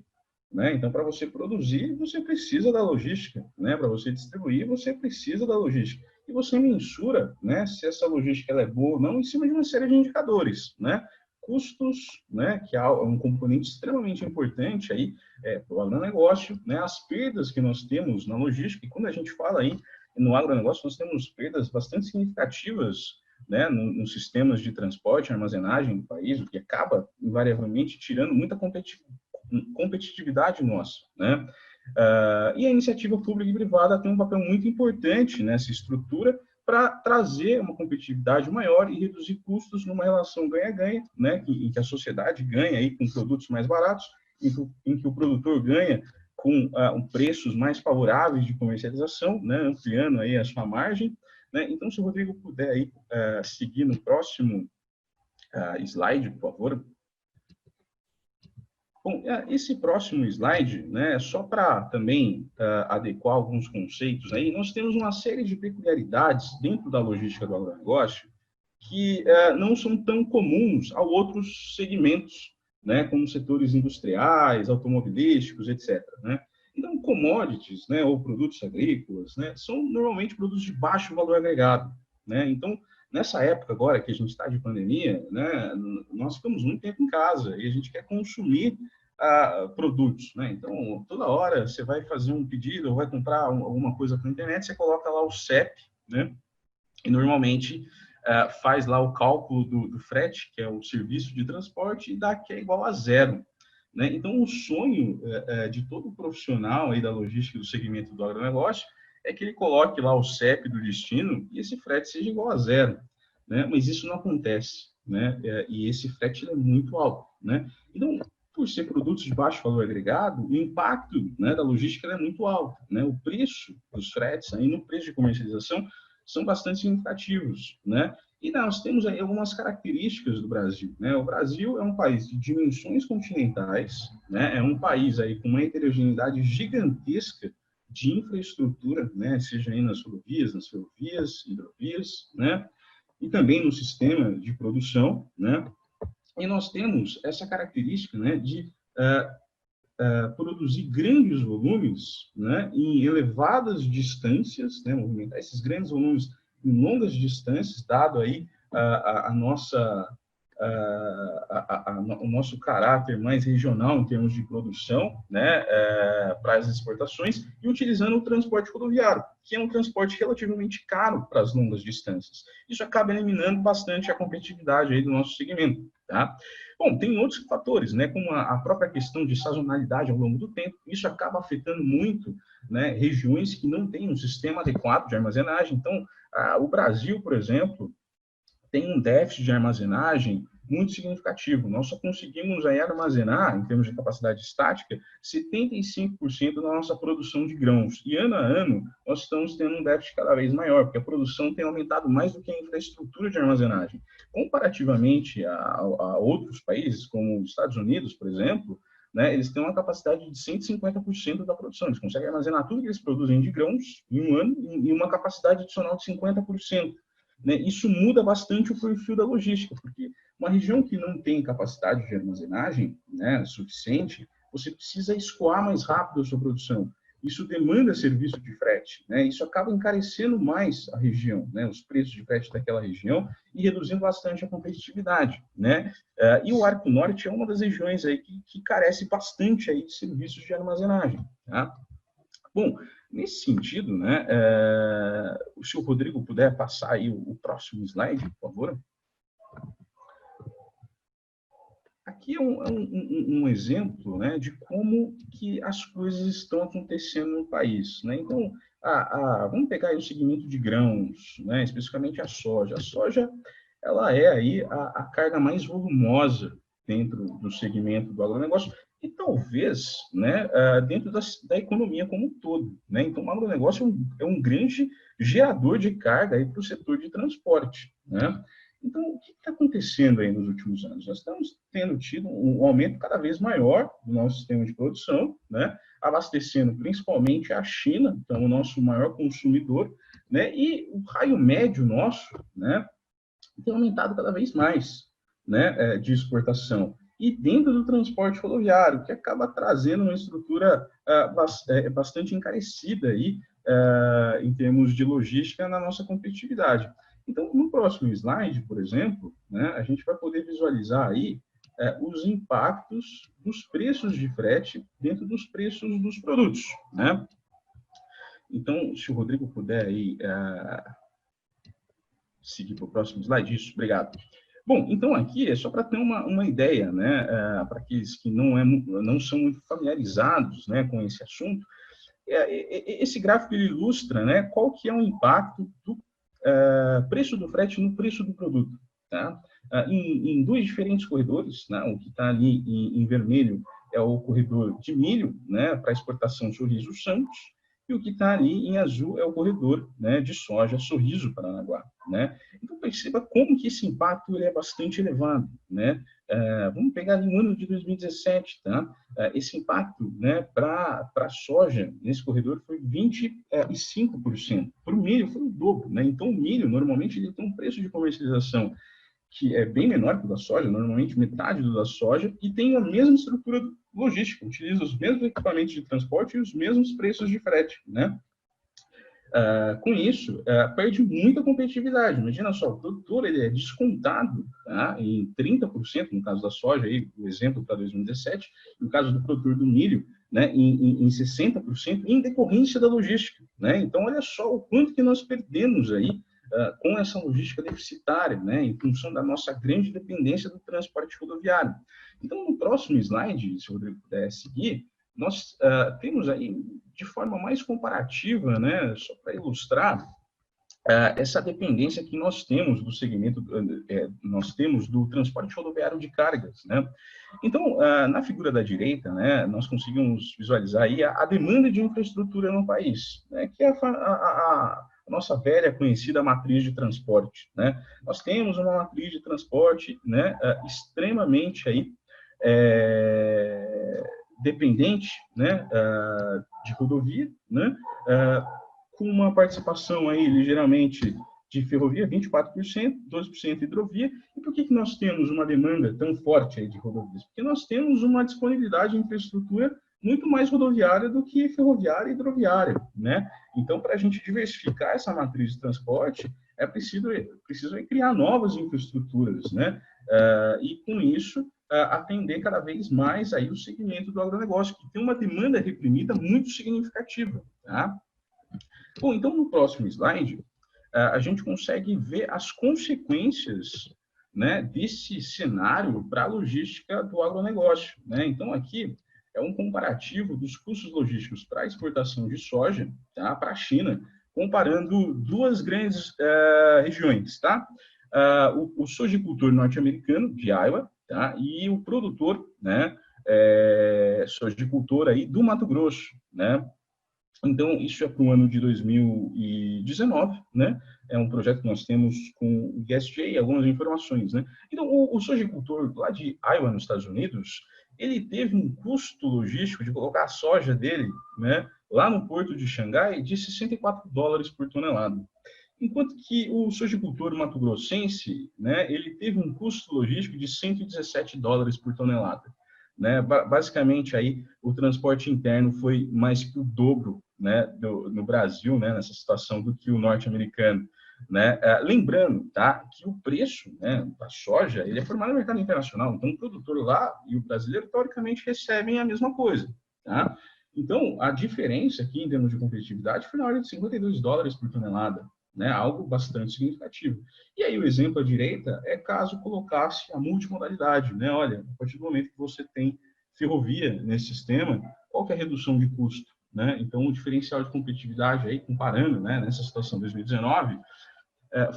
né? Então, para você produzir, você precisa da logística, né? Para você distribuir, você precisa da logística. E você mensura, né, se essa logística ela é boa ou não em cima de uma série de indicadores, né? Custos, né, que é um componente extremamente importante aí para o agronegócio, né? As perdas que nós temos na logística, e quando a gente fala aí no agronegócio, nós temos perdas bastante significativas, né, nos sistemas de transporte e armazenagem do país, o que acaba invariavelmente tirando muita competitividade nossa, né? E a iniciativa pública e privada tem um papel muito importante nessa estrutura para trazer uma competitividade maior e reduzir custos numa relação ganha-ganha, né? Em que a sociedade ganha aí com produtos mais baratos, em que o produtor ganha com preços mais favoráveis de comercialização, né? Ampliando aí a sua margem, né? Então, se o Rodrigo puder aí seguir no próximo slide, por favor. Bom, esse próximo slide, né, só para também adequar alguns conceitos aí, nós temos uma série de peculiaridades dentro da logística do agronegócio que não são tão comuns a outros segmentos, né, como setores industriais, automobilísticos, etc., né? Então, commodities, né, ou produtos agrícolas, né, são normalmente produtos de baixo valor agregado, né? Então, nessa época agora que a gente está de pandemia, né, nós ficamos muito tempo em casa e a gente quer consumir produtos, né? Então, toda hora você vai fazer um pedido ou vai comprar alguma coisa pela internet, você coloca lá o CEP, né? E normalmente faz lá o cálculo do frete, que é o serviço de transporte, e dá que é igual a zero, né? Então, o sonho de todo profissional aí da logística do segmento do agronegócio é que ele coloque lá o CEP do destino e esse frete seja igual a zero, né? Mas isso não acontece, né? E esse frete é muito alto, né? Então, por ser produtos de baixo valor agregado, o impacto, né, da logística é muito alto, né? O preço dos fretes aí no preço de comercialização são bastante significativos, né? E nós temos aí algumas características do Brasil, né? O Brasil é um país de dimensões continentais, né? É um país aí com uma heterogeneidade gigantesca de infraestrutura, né? Seja aí nas ferrovias, hidrovias, né? E também no sistema de produção, né? E nós temos essa característica, né, de produzir grandes volumes, né, em elevadas distâncias, né, movimentar esses grandes volumes em longas distâncias, dado aí o nosso caráter mais regional em termos de produção, né, para as exportações, e utilizando o transporte rodoviário, que é um transporte relativamente caro para as longas distâncias. Isso acaba eliminando bastante a competitividade aí do nosso segmento, tá? Bom, tem outros fatores, né, como a própria questão de sazonalidade ao longo do tempo. Isso acaba afetando muito, né, regiões que não têm um sistema adequado de armazenagem. Então, o Brasil, por exemplo, tem um déficit de armazenagem muito significativo. Nós só conseguimos aí armazenar, em termos de capacidade estática, 75% da nossa produção de grãos. E ano a ano, nós estamos tendo um déficit cada vez maior, porque a produção tem aumentado mais do que a infraestrutura de armazenagem. Comparativamente a outros países, como os Estados Unidos, por exemplo, né, eles têm uma capacidade de 150% da produção. Eles conseguem armazenar tudo que eles produzem de grãos em um ano e uma capacidade adicional de 50%. Né? Isso muda bastante o perfil da logística, porque uma região que não tem capacidade de armazenagem, né, suficiente, você precisa escoar mais rápido a sua produção. isso demanda serviço de frete, né? Isso acaba encarecendo mais a região, né? Os preços de frete daquela região e reduzindo bastante a competitividade, né? E o Arco Norte é uma das regiões aí que carece bastante aí de serviços de armazenagem, tá? Bom, nesse sentido, né? Se o Rodrigo puder passar aí o próximo slide, por favor. Aqui é um exemplo, né, de como que as coisas estão acontecendo no país, né? Então, vamos pegar aí o segmento de grãos, né, especificamente a soja. A soja, ela é aí a carga mais volumosa dentro do segmento do agronegócio e talvez, né, dentro da economia como um todo, né? Então, o agronegócio é um grande gerador de carga aí para o setor de transporte, né? Então, o que está acontecendo aí nos últimos anos? Nós estamos tendo tido um aumento cada vez maior do nosso sistema de produção, né? Abastecendo principalmente a China, então o nosso maior consumidor, né? E o raio médio nosso, né, tem aumentado cada vez mais, né, de exportação. E dentro do transporte rodoviário, que acaba trazendo uma estrutura bastante encarecida aí, em termos de logística na nossa competitividade. Então, no próximo slide, por exemplo, né, a gente vai poder visualizar aí os impactos dos preços de frete dentro dos preços dos produtos, né? Então, se o Rodrigo puder aí seguir para o próximo slide, isso, obrigado. Bom, então aqui é só para ter uma ideia, né, para aqueles que não são muito familiarizados, né, com esse assunto, esse gráfico ele ilustra, né, qual que é o impacto do preço do frete no preço do produto, tá? Em dois diferentes corredores, né? O que está ali em vermelho é o corredor de milho, né, para exportação Sorriso Santos, e o que está ali em azul é o corredor, né, de soja Sorriso Paranaguá, né? Então perceba como que esse impacto ele é bastante elevado, né? Vamos pegar ali no ano de 2017, tá? Esse impacto, né, para a soja nesse corredor foi 25%. Para o milho foi o dobro, né? Então o milho normalmente ele tem um preço de comercialização que é bem menor que o da soja, normalmente metade do da soja, e tem a mesma estrutura logística, utiliza os mesmos equipamentos de transporte e os mesmos preços de frete, né? Com isso, perde muita competitividade. Imagina só, o produtor ele é descontado, tá, em 30%, no caso da soja, aí, o exemplo para 2017, no caso do produtor do milho, né, em 60%, em decorrência da logística, né? Então, olha só o quanto que nós perdemos aí com essa logística deficitária, né, em função da nossa grande dependência do transporte rodoviário. Então, no próximo slide, se o Rodrigo puder seguir, nós temos aí, de forma mais comparativa, né, só para ilustrar, essa dependência que nós temos do segmento, nós temos do transporte rodoviário de cargas, né? Então, na figura da direita, né, nós conseguimos visualizar aí a demanda de infraestrutura no país, né, que é a nossa velha conhecida matriz de transporte, né? Nós temos uma matriz de transporte, né, extremamente aí dependente, né, de rodovia, né, com uma participação aí ligeiramente de ferrovia, 24%, 12% hidrovia. E por que nós temos uma demanda tão forte aí de rodovias? Porque nós temos uma disponibilidade de infraestrutura muito mais rodoviária do que ferroviária e hidroviária, né? Então, para a gente diversificar essa matriz de transporte, é preciso criar novas infraestruturas, né? E com isso atender cada vez mais aí o segmento do agronegócio, que tem uma demanda reprimida muito significativa, tá? Bom, então no próximo slide a gente consegue ver as consequências, né, desse cenário para a logística do agronegócio, né? Então aqui é um comparativo dos custos logísticos para a exportação de soja, tá, para a China, comparando duas grandes regiões, tá? O sojicultor norte-americano de Iowa, tá, e o produtor, né, sojicultor aí do Mato Grosso, né? Então, isso é para o ano de 2019, né? É um projeto que nós temos com o GSJ, algumas informações, né? Então, o sojicultor lá de Iowa, nos Estados Unidos, ele teve um custo logístico de colocar a soja dele, né, lá no porto de Xangai de $64 por tonelada. Enquanto que o sojicultor mato-grossense, né, ele teve um custo logístico de $117 por tonelada. né? Basicamente, aí, o transporte interno foi mais que o dobro, né, no Brasil, né, nessa situação, do que o norte-americano, né? Lembrando, tá, que o preço, né, da soja, ele é formado no mercado internacional, então o produtor lá e o brasileiro, teoricamente, recebem a mesma coisa, tá? Então, a diferença aqui, em termos de competitividade, foi na ordem de $52 por tonelada, né? Algo bastante significativo. E aí, o exemplo à direita é caso colocasse a multimodalidade, né? Olha, a partir do momento que você tem ferrovia nesse sistema, qual que é a redução de custo, né? Então, o diferencial de competitividade, aí, comparando, né, nessa situação de 2019,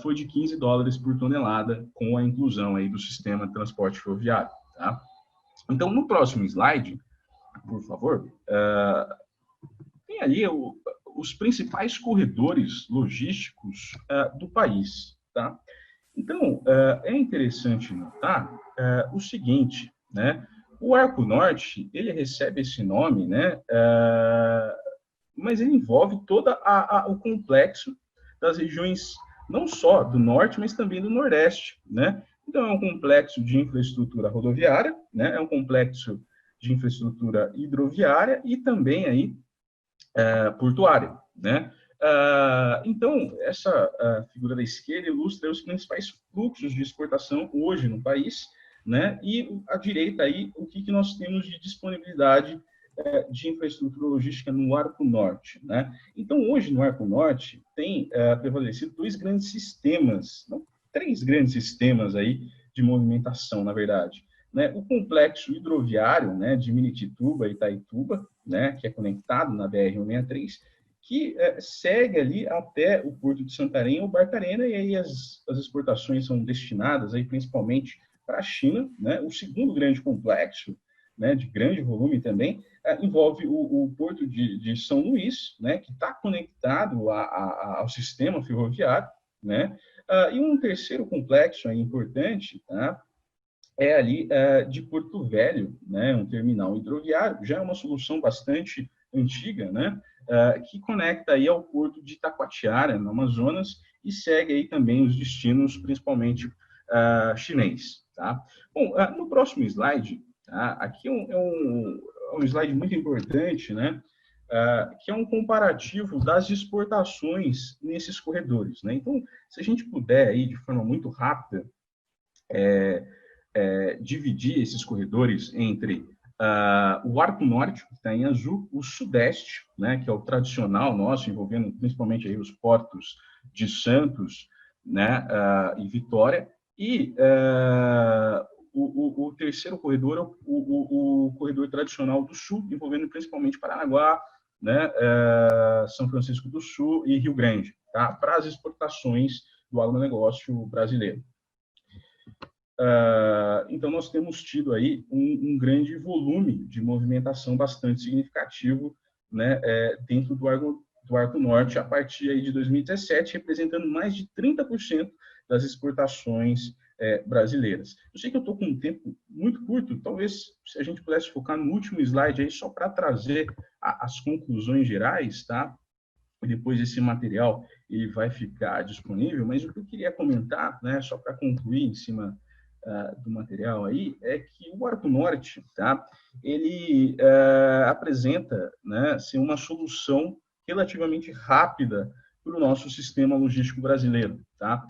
foi de $15 por tonelada, com a inclusão aí do sistema de transporte ferroviário, tá? Então, no próximo slide, por favor, tem ali os principais corredores logísticos do país, tá? Então, é interessante notar o seguinte, né? O Arco Norte, ele recebe esse nome, né? Mas ele envolve todo o complexo das regiões, não só do norte, mas também do nordeste, né? Então, é um complexo de infraestrutura rodoviária, né? É um complexo de infraestrutura hidroviária e também aí portuária, né? Então, essa figura da esquerda ilustra os principais fluxos de exportação hoje no país, né? E à direita aí, o que nós temos de disponibilidade de infraestrutura logística no Arco Norte, né? Então, hoje no Arco Norte tem prevalecido dois grandes sistemas, não, três grandes sistemas aí de movimentação, na verdade, né? O complexo hidroviário, né, de Miritituba e Itaituba, né, que é conectado na BR-163, que segue ali até o Porto de Santarém ou Barcarena, e aí as exportações são destinadas aí principalmente para a China, né? O segundo grande complexo, né, de grande volume também, envolve o Porto de São Luís, né, que está conectado ao sistema ferroviário, né? E um terceiro complexo aí importante, tá? É ali de Porto Velho, né, um terminal hidroviário, já é uma solução bastante antiga, né, que conecta aí ao porto de Itacoatiara, no Amazonas, e segue aí também os destinos, principalmente chinês. Tá? Bom, no próximo slide, tá, aqui é um slide muito importante, né, que é um comparativo das exportações nesses corredores. Né? Então, se a gente puder, aí, de forma muito rápida, dividir esses corredores entre o Arco Norte, que está em azul, o Sudeste, né, que é o tradicional nosso, envolvendo principalmente aí os portos de Santos, né, e Vitória, e o terceiro corredor é o corredor tradicional do Sul, envolvendo principalmente Paranaguá, né, São Francisco do Sul e Rio Grande, tá, para as exportações do agronegócio brasileiro. Então, nós temos tido aí um grande volume de movimentação bastante significativo, né, dentro do Arco Norte, a partir aí de 2017, representando mais de 30% das exportações brasileiras. Eu sei que eu estou com um tempo muito curto, talvez se a gente pudesse focar no último slide aí, só para trazer as conclusões gerais, tá? E depois esse material ele vai ficar disponível, mas o que eu queria comentar, né, só para concluir em cima do material aí, é que o Arco Norte, tá, ele apresenta, né, ser uma solução relativamente rápida para o nosso sistema logístico brasileiro, tá?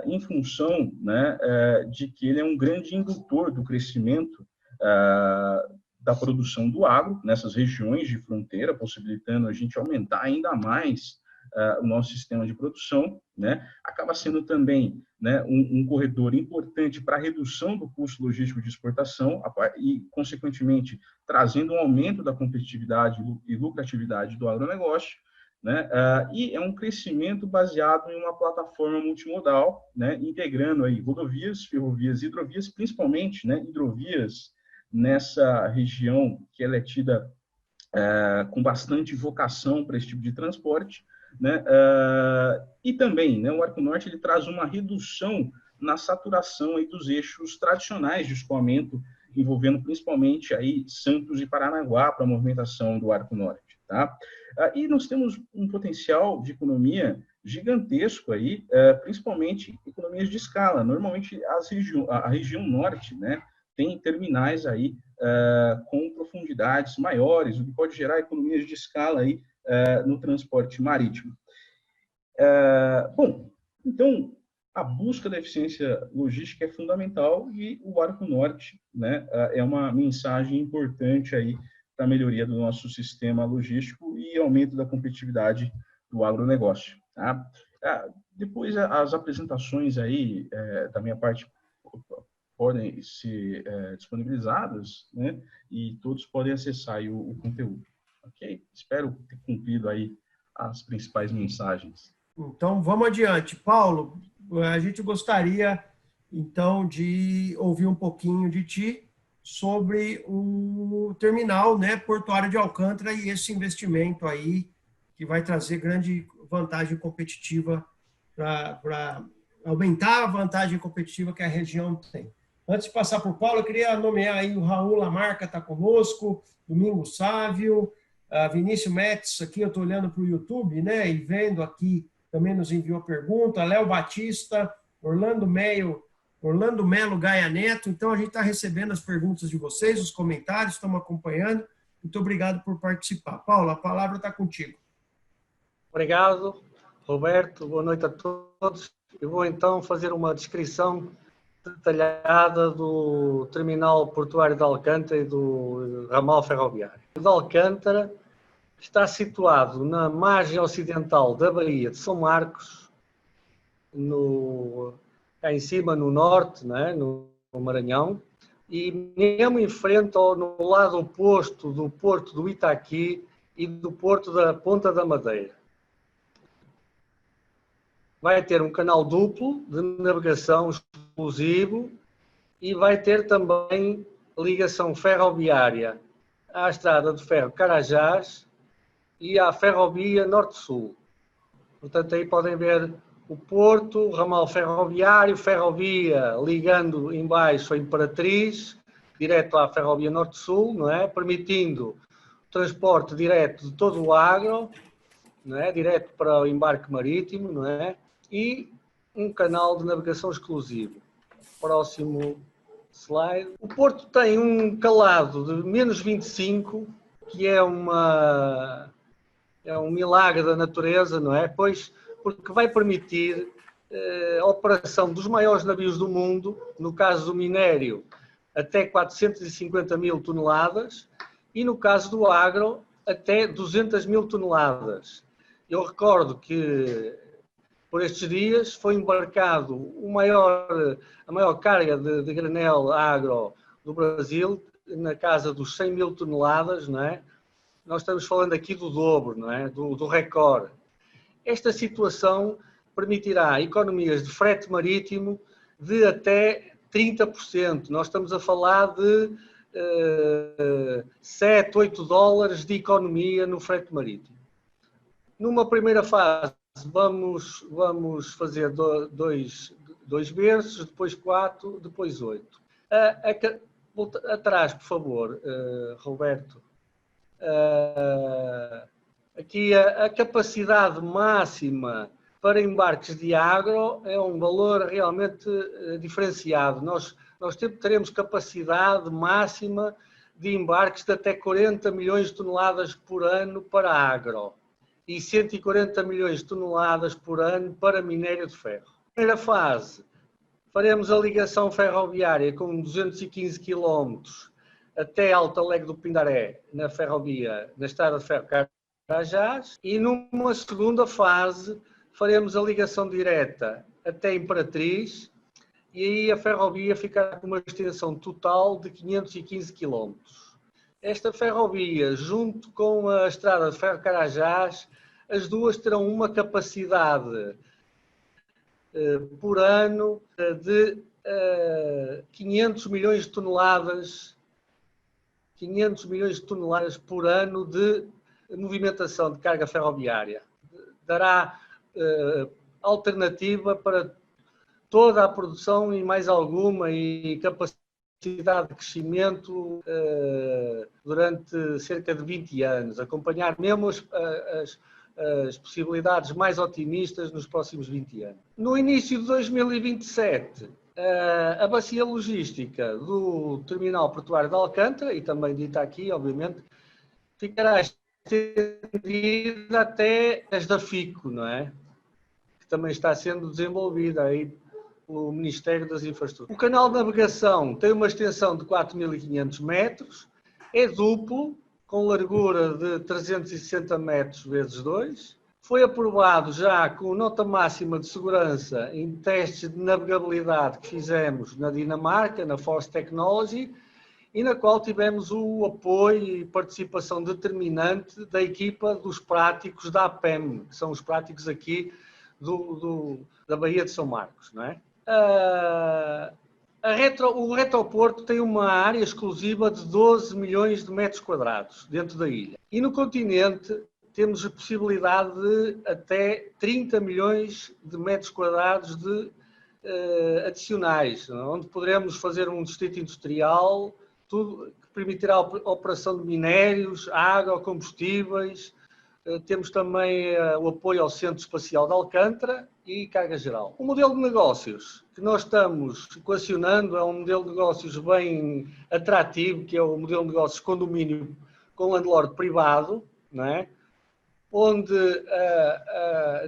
Em função, né, de que ele é um grande indutor do crescimento da produção do agro nessas regiões de fronteira, possibilitando a gente aumentar ainda mais o nosso sistema de produção, né? Acaba sendo também, né, um corredor importante para a redução do custo logístico de exportação e, consequentemente, trazendo um aumento da competitividade e lucratividade do agronegócio, né? E é um crescimento baseado em uma plataforma multimodal, né, integrando aí rodovias, ferrovias e hidrovias, principalmente, né, hidrovias nessa região que ela é tida com bastante vocação para esse tipo de transporte, né? E também, né, o Arco Norte ele traz uma redução na saturação aí dos eixos tradicionais de escoamento, envolvendo principalmente aí Santos e Paranaguá para a movimentação do Arco Norte, tá? E nós temos um potencial de economia gigantesco aí, principalmente economias de escala. Normalmente a região norte, né, tem terminais aí com profundidades maiores, o que pode gerar economias de escala aí, no transporte marítimo. Bom, então, a busca da eficiência logística é fundamental e o Arco Norte, né, é uma mensagem importante aí para a melhoria do nosso sistema logístico e aumento da competitividade do agronegócio. Tá? Depois, as apresentações aí, da minha parte, podem ser disponibilizadas, né, e todos podem acessar aí o conteúdo. Ok? Espero ter cumprido aí as principais mensagens. Então, vamos adiante. Paulo, a gente gostaria, então, de ouvir um pouquinho de ti sobre o terminal, né, portuário de Alcântara e esse investimento aí que vai trazer grande vantagem competitiva para aumentar a vantagem competitiva que a região tem. Antes de passar por Paulo, eu queria nomear aí o Raul Lamarca, está conosco, Domingos Sávio, a Vinícius Metz, aqui eu estou olhando para o YouTube, né, e vendo aqui, também nos enviou pergunta, Léo Batista, Orlando Melo Gaia Neto. Então, a gente está recebendo as perguntas de vocês, os comentários, estamos acompanhando. Muito obrigado por participar. Paulo, a palavra está contigo. Obrigado, Roberto. Boa noite a todos. Eu vou, então, fazer uma descrição detalhada do terminal portuário de Alcântara e do ramal ferroviário. O de Alcântara está situado na margem ocidental da Baía de São Marcos, cá em cima, no norte, né, no Maranhão, e mesmo em frente, no lado oposto do Porto do Itaqui e do Porto da Ponta da Madeira. Vai ter um canal duplo de navegação exclusivo e vai ter também ligação ferroviária à estrada de ferro Carajás e à ferrovia Norte-Sul. Portanto, aí podem ver o Porto, o ramal ferroviário, ferrovia ligando embaixo a Imperatriz, direto à ferrovia Norte-Sul, não é? Permitindo o transporte direto de todo o agro, não é? Direto para o embarque marítimo, não é? E um canal de navegação exclusivo. Próximo slide. O Porto tem um calado de menos 25, que é um milagre da natureza, não é? Pois, porque vai permitir a operação dos maiores navios do mundo, no caso do minério, até 450 mil toneladas, e no caso do agro, até 200 mil toneladas. Eu recordo que, por estes dias, foi embarcado a maior carga de granel agro do Brasil, na casa dos 100 mil toneladas, não é? Nós estamos falando aqui do dobro, não é? Do recorde. Esta situação permitirá economias de frete marítimo de até 30%. Nós estamos a falar de 7, 8 dólares de economia no frete marítimo. Numa primeira fase, vamos fazer dois berços, depois 4, depois 8. Volta atrás, por favor, Roberto. Aqui a capacidade máxima para embarques de agro é um valor realmente diferenciado. Nós teremos capacidade máxima de embarques de até 40 milhões de toneladas por ano para agro e 140 milhões de toneladas por ano para minério de ferro. Na primeira fase, faremos a ligação ferroviária com 215 km até Alto Alegre do Pindaré, na estrada de ferro Carajás, e numa segunda fase faremos a ligação direta até Imperatriz, e aí a ferrovia ficará com uma extensão total de 515 km. Esta ferrovia, junto com a estrada de ferro Carajás, as duas terão uma capacidade por ano de 500 milhões de toneladas por ano de movimentação de carga ferroviária. Dará alternativa para toda a produção e mais alguma e capacidade de crescimento durante cerca de 20 anos, acompanhar mesmo as possibilidades mais otimistas nos próximos 20 anos. No início de 2027, A bacia logística do terminal portuário de Alcântara, e também dita aqui, obviamente, ficará estendida até as da FICO, não é? Que também está sendo desenvolvida aí pelo Ministério das Infraestruturas. O canal de navegação tem uma extensão de 4.500 metros, é duplo, com largura de 360 metros vezes 2. Foi aprovado já com nota máxima de segurança em testes de navegabilidade que fizemos na Dinamarca, na Force Technology, e na qual tivemos o apoio e participação determinante da equipa dos práticos da APEM, que são os práticos aqui da Baía de São Marcos, não é? O retroporto tem uma área exclusiva de 12 milhões de metros quadrados dentro da ilha. E no continente temos a possibilidade de até 30 milhões de metros quadrados adicionais, onde poderemos fazer um distrito industrial, tudo que permitirá a operação de minérios, água, combustíveis. Temos também o apoio ao Centro Espacial de Alcântara e carga geral. O modelo de negócios que nós estamos equacionando é um modelo de negócios bem atrativo, que é o modelo de negócios condomínio com landlord privado, não é? Onde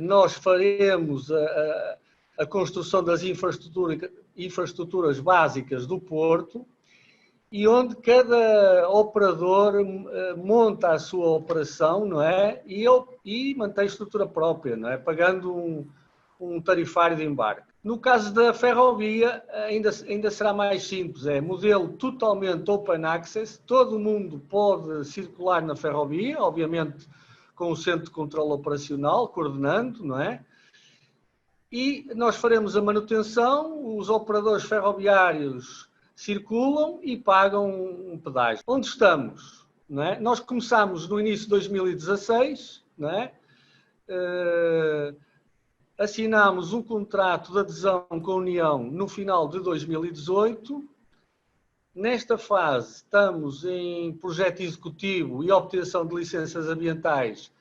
nós faremos a construção das infraestruturas básicas do porto, e onde cada operador monta a sua operação, não é? E mantém estrutura própria, não é? Pagando um tarifário de embarque. No caso da ferrovia, ainda será mais simples, é modelo totalmente open access, todo mundo pode circular na ferrovia, obviamente com o centro de controle operacional, coordenando, não é? E nós faremos a manutenção, os operadores ferroviários circulam e pagam um pedágio. Onde estamos? Não é? Nós começámos no início de 2016, não é? Assinámos um contrato de adesão com a União no final de 2018. Nesta fase estamos em projeto executivo e obtenção de licenças ambientais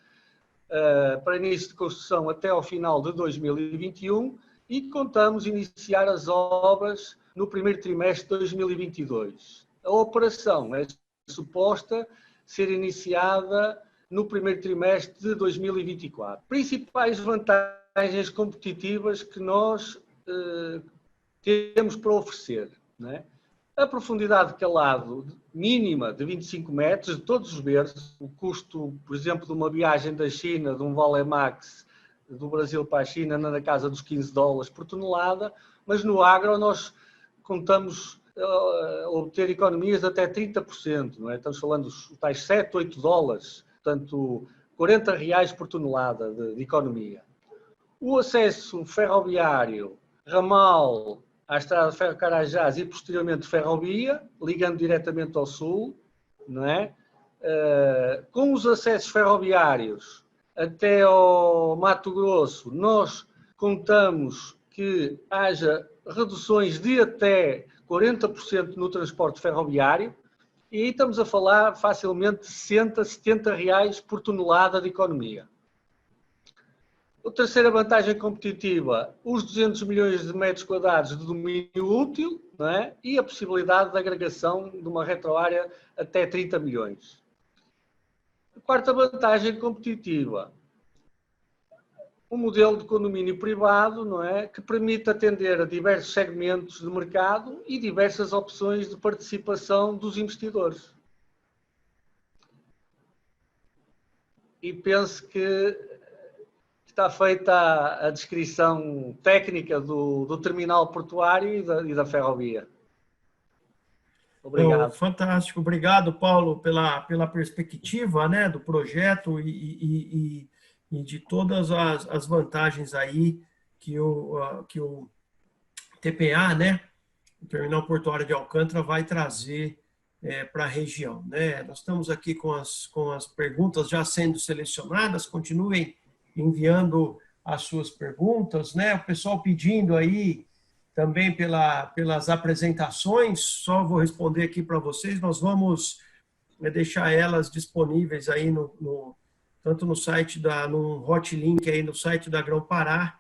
para início de construção até ao final de 2021 e contamos iniciar as obras no primeiro trimestre de 2022. A operação é suposta ser iniciada no primeiro trimestre de 2024. Principais vantagens competitivas que nós temos para oferecer, não é? A profundidade de calado mínima de 25 metros de todos os berços. O custo, por exemplo, de uma viagem da China, de um Valemax do Brasil para a China, anda na casa dos $15 por tonelada, mas no agro nós contamos obter economias de até 30%, não é? Estamos falando dos tais $7, $8, portanto, R$40 por tonelada de economia. O acesso ferroviário, ramal, à estrada de ferro Carajás e posteriormente ferrovia, ligando diretamente ao sul, não é? Com os acessos ferroviários até ao Mato Grosso, nós contamos que haja reduções de até 40% no transporte ferroviário, e aí estamos a falar facilmente de R$60, R$70 por tonelada de economia. A terceira vantagem competitiva, os 200 milhões de metros quadrados de domínio útil, não é? E a possibilidade de agregação de uma retroárea até 30 milhões. A quarta vantagem competitiva, um modelo de condomínio privado, não é? Que permite atender a diversos segmentos de mercado e diversas opções de participação dos investidores. E penso que está feita a descrição técnica do terminal portuário e da ferrovia. Obrigado. Fantástico. Obrigado, Paulo, pela perspectiva, né, do projeto e de todas as vantagens aí que o TPA, né, o Terminal Portuário de Alcântara, vai trazer para a região, né? Nós estamos aqui com as perguntas já sendo selecionadas, continuem enviando as suas perguntas, né? O pessoal pedindo aí também pelas apresentações, só vou responder aqui para vocês, nós vamos deixar elas disponíveis aí tanto no site no hotlink aí no site da Grão Pará,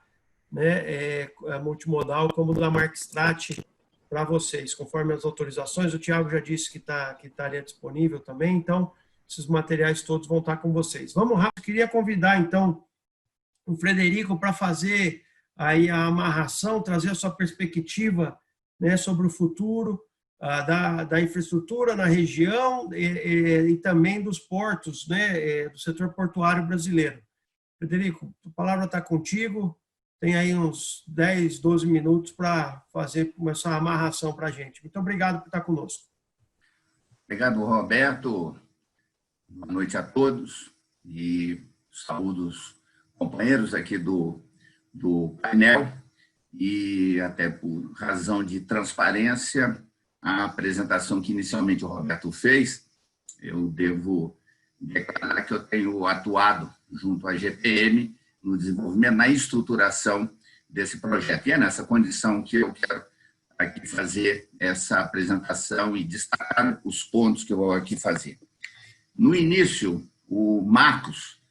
né, multimodal como o da Markstrat para vocês, conforme as autorizações. O Tiago já disse que estaria disponível também, então esses materiais todos vão estar com vocês. Vamos rápido, queria convidar então o Frederico para fazer aí a amarração, trazer a sua perspectiva, né, sobre o futuro da infraestrutura na região e também dos portos, né, do setor portuário brasileiro. Frederico, a palavra está contigo. Tem aí uns 10, 12 minutos para começar a amarração para a gente. Muito obrigado por estar conosco. Obrigado, Roberto. Boa noite a todos e saúdo os companheiros aqui do painel. E até por razão de transparência, a apresentação que inicialmente o Roberto fez, eu devo declarar que eu tenho atuado junto à GPM no desenvolvimento, na estruturação desse projeto. E é nessa condição que eu quero aqui fazer essa apresentação e destacar os pontos que eu vou aqui fazer. No início, o Marcos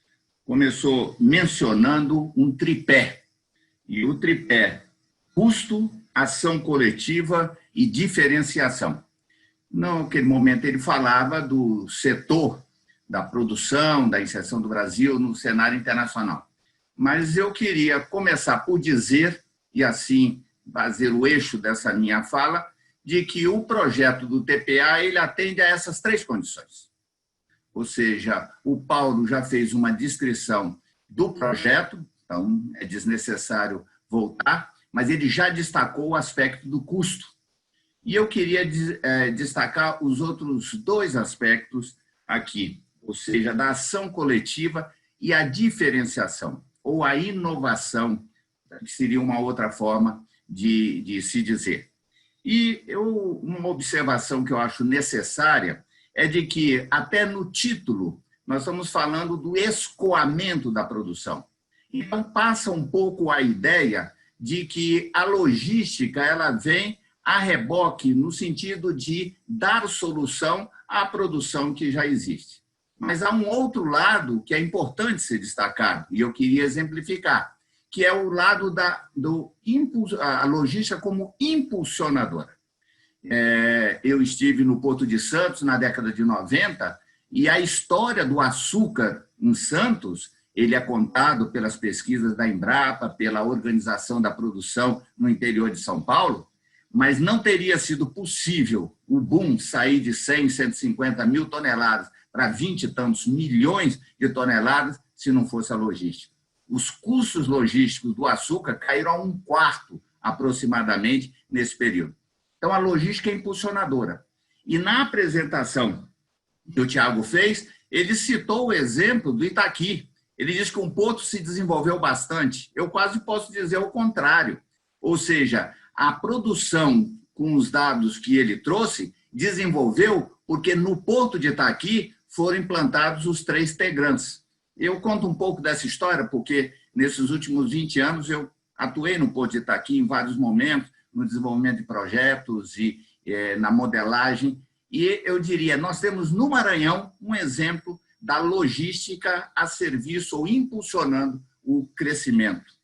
começou mencionando um tripé, e o tripé custo, ação coletiva e diferenciação. Naquele momento, ele falava do setor da produção, da inserção do Brasil no cenário internacional. Mas eu queria começar por dizer, e assim fazer o eixo dessa minha fala, de que o projeto do TPA ele atende a essas três condições. Ou seja, o Paulo já fez uma descrição do projeto, então é desnecessário voltar, mas ele já destacou o aspecto do custo. E eu queria destacar os outros dois aspectos aqui, ou seja, da ação coletiva e a diferenciação, ou a inovação, que seria uma outra forma de se dizer. E uma observação que eu acho necessária é de que, até no título, nós estamos falando do escoamento da produção. Então, passa um pouco a ideia de que a logística ela vem a reboque no sentido de dar solução à produção que já existe. Mas há um outro lado que é importante ser destacado, e eu queria exemplificar, que é o lado a logística como impulsionadora. Eu estive no Porto de Santos na década de 90, e a história do açúcar em Santos, ele é contado pelas pesquisas da Embrapa, pela organização da produção no interior de São Paulo, mas não teria sido possível o boom sair de 100, 150 mil toneladas para 20 e tantos milhões de toneladas se não fosse a logística. Os custos logísticos do açúcar caíram a 1/4, aproximadamente, nesse período. Então, a logística é impulsionadora. E na apresentação que o Tiago fez, ele citou o exemplo do Itaqui. Ele diz que um porto se desenvolveu bastante. Eu quase posso dizer o contrário. Ou seja, a produção, com os dados que ele trouxe, desenvolveu porque no Porto de Itaqui foram implantados os 3 Tegrans. Eu conto um pouco dessa história porque nesses últimos 20 anos eu atuei no Porto de Itaqui em vários momentos, no desenvolvimento de projetos e na modelagem. E eu diria, nós temos no Maranhão um exemplo da logística a serviço ou impulsionando o crescimento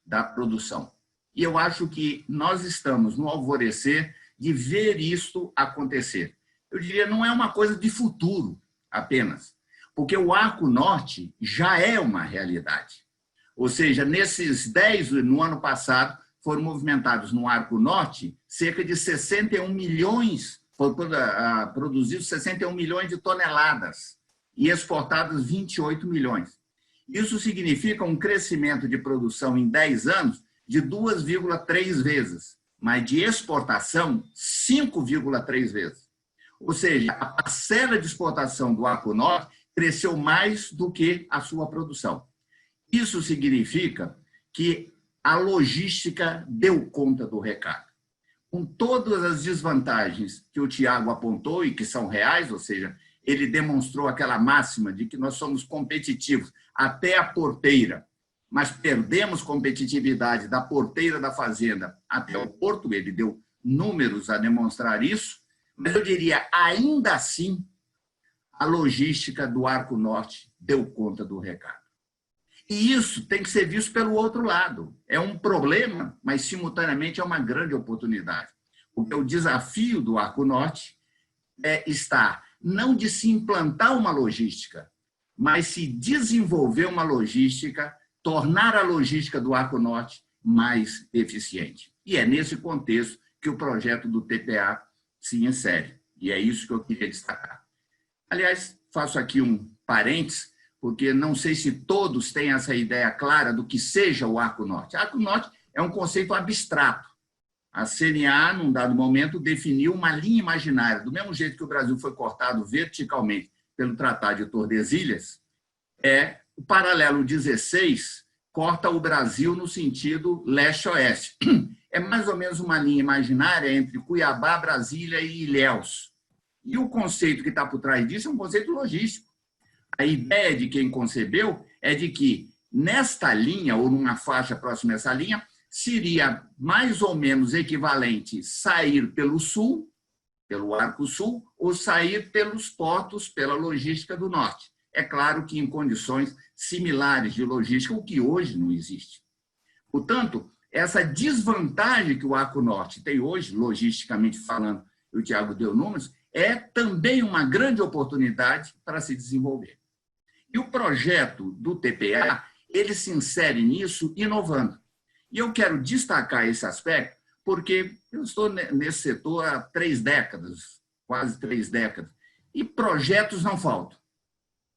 da produção. E eu acho que nós estamos no alvorecer de ver isto acontecer. Eu diria, não é uma coisa de futuro apenas, porque o Arco Norte já é uma realidade. Ou seja, no ano passado, foram movimentados no Arco Norte cerca de 61 milhões, produzidos 61 milhões de toneladas e exportados 28 milhões. Isso significa um crescimento de produção em 10 anos de 2,3 vezes, mas de exportação 5,3 vezes. Ou seja, a parcela de exportação do Arco Norte cresceu mais do que a sua produção. Isso significa que a logística deu conta do recado. Com todas as desvantagens que o Tiago apontou e que são reais, ou seja, ele demonstrou aquela máxima de que nós somos competitivos até a porteira, mas perdemos competitividade da porteira da fazenda até o porto, ele deu números a demonstrar isso, mas eu diria, ainda assim, a logística do Arco Norte deu conta do recado. E isso tem que ser visto pelo outro lado. É um problema, mas simultaneamente é uma grande oportunidade. Porque o desafio do Arco Norte está não de se implantar uma logística, mas se desenvolver uma logística, tornar a logística do Arco Norte mais eficiente. E é nesse contexto que o projeto do TPA se insere. E é isso que eu queria destacar. Aliás, faço aqui um parênteses, porque não sei se todos têm essa ideia clara do que seja o Arco Norte. Arco Norte é um conceito abstrato. A CNA, num dado momento, definiu uma linha imaginária. Do mesmo jeito que o Brasil foi cortado verticalmente pelo Tratado de Tordesilhas, o paralelo 16 corta o Brasil no sentido leste-oeste. É mais ou menos uma linha imaginária entre Cuiabá, Brasília e Ilhéus. E o conceito que está por trás disso é um conceito logístico. A ideia de quem concebeu é de que, nesta linha, ou numa faixa próxima a essa linha, seria mais ou menos equivalente sair pelo sul, pelo Arco Sul, ou sair pelos portos, pela logística do norte. É claro que em condições similares de logística, o que hoje não existe. Portanto, essa desvantagem que o Arco Norte tem hoje, logisticamente falando, e o Tiago deu números, é também uma grande oportunidade para se desenvolver. E o projeto do TPA, ele se insere nisso inovando. E eu quero destacar esse aspecto porque eu estou nesse setor há 3 décadas, quase 3 décadas, e projetos não faltam.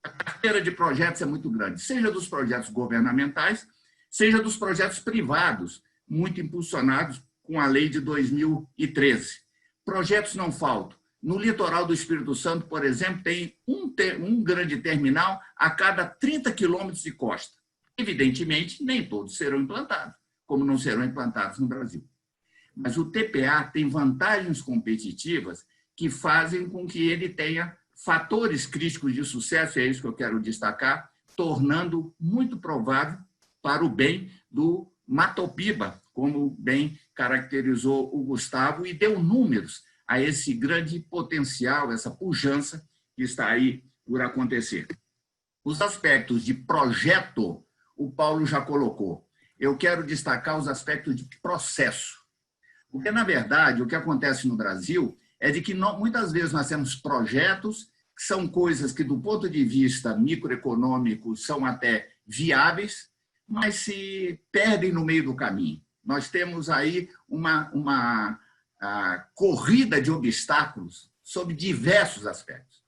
A carteira de projetos é muito grande, seja dos projetos governamentais, seja dos projetos privados, muito impulsionados com a lei de 2013. Projetos não faltam. No litoral do Espírito Santo, por exemplo, tem um grande terminal a cada 30 quilômetros de costa. Evidentemente, nem todos serão implantados, como não serão implantados no Brasil. Mas o TPA tem vantagens competitivas que fazem com que ele tenha fatores críticos de sucesso, é isso que eu quero destacar, tornando muito provável para o bem do Matopiba, como bem caracterizou o Gustavo, e deu números a esse grande potencial, essa pujança que está aí por acontecer. Os aspectos de projeto, o Paulo já colocou. Eu quero destacar os aspectos de processo. Porque, na verdade, o que acontece no Brasil é de que muitas vezes nós temos projetos que são coisas que, do ponto de vista microeconômico, são até viáveis, mas se perdem no meio do caminho. Nós temos aí uma corrida de obstáculos sob diversos aspectos.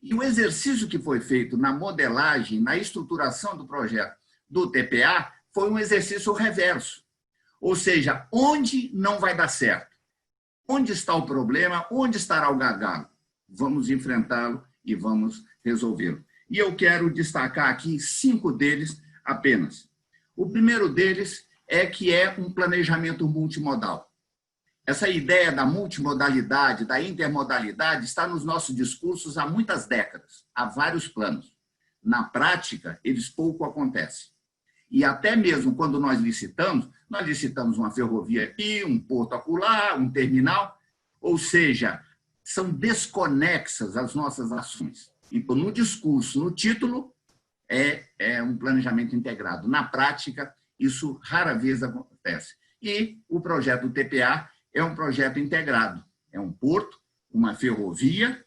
E o exercício que foi feito na modelagem, na estruturação do projeto do TPA, foi um exercício reverso. Ou seja, onde não vai dar certo? Onde está o problema? Onde estará o gargalo? Vamos enfrentá-lo e vamos resolvê-lo. E eu quero destacar aqui 5 deles apenas. O primeiro deles é que é um planejamento multimodal. Essa ideia da multimodalidade, da intermodalidade, está nos nossos discursos há muitas décadas, há vários planos. Na prática, eles pouco acontecem. E até mesmo quando nós licitamos uma ferrovia aqui, um porto acolá, um terminal, ou seja, são desconexas as nossas ações. Então, no discurso, no título, é um planejamento integrado. Na prática, isso rara vez acontece. E o projeto do TPA é um projeto integrado. É um porto, uma ferrovia,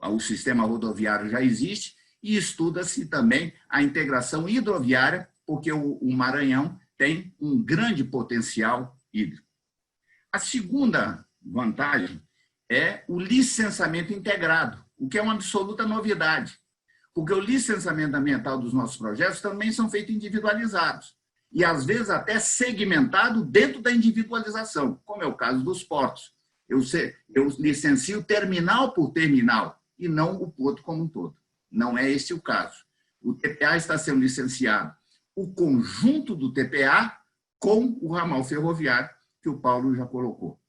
o sistema rodoviário já existe, e estuda-se também a integração hidroviária, porque o Maranhão tem um grande potencial hídrico. A segunda vantagem é o licenciamento integrado, o que é uma absoluta novidade, porque o licenciamento ambiental dos nossos projetos também são feitos individualizados, e às vezes até segmentado dentro da individualização, como é o caso dos portos. Eu licencio terminal por terminal, e não o porto como um todo. Não é esse o caso. O TPA está sendo licenciado o conjunto do TPA com o ramal ferroviário, que o Paulo já colocou.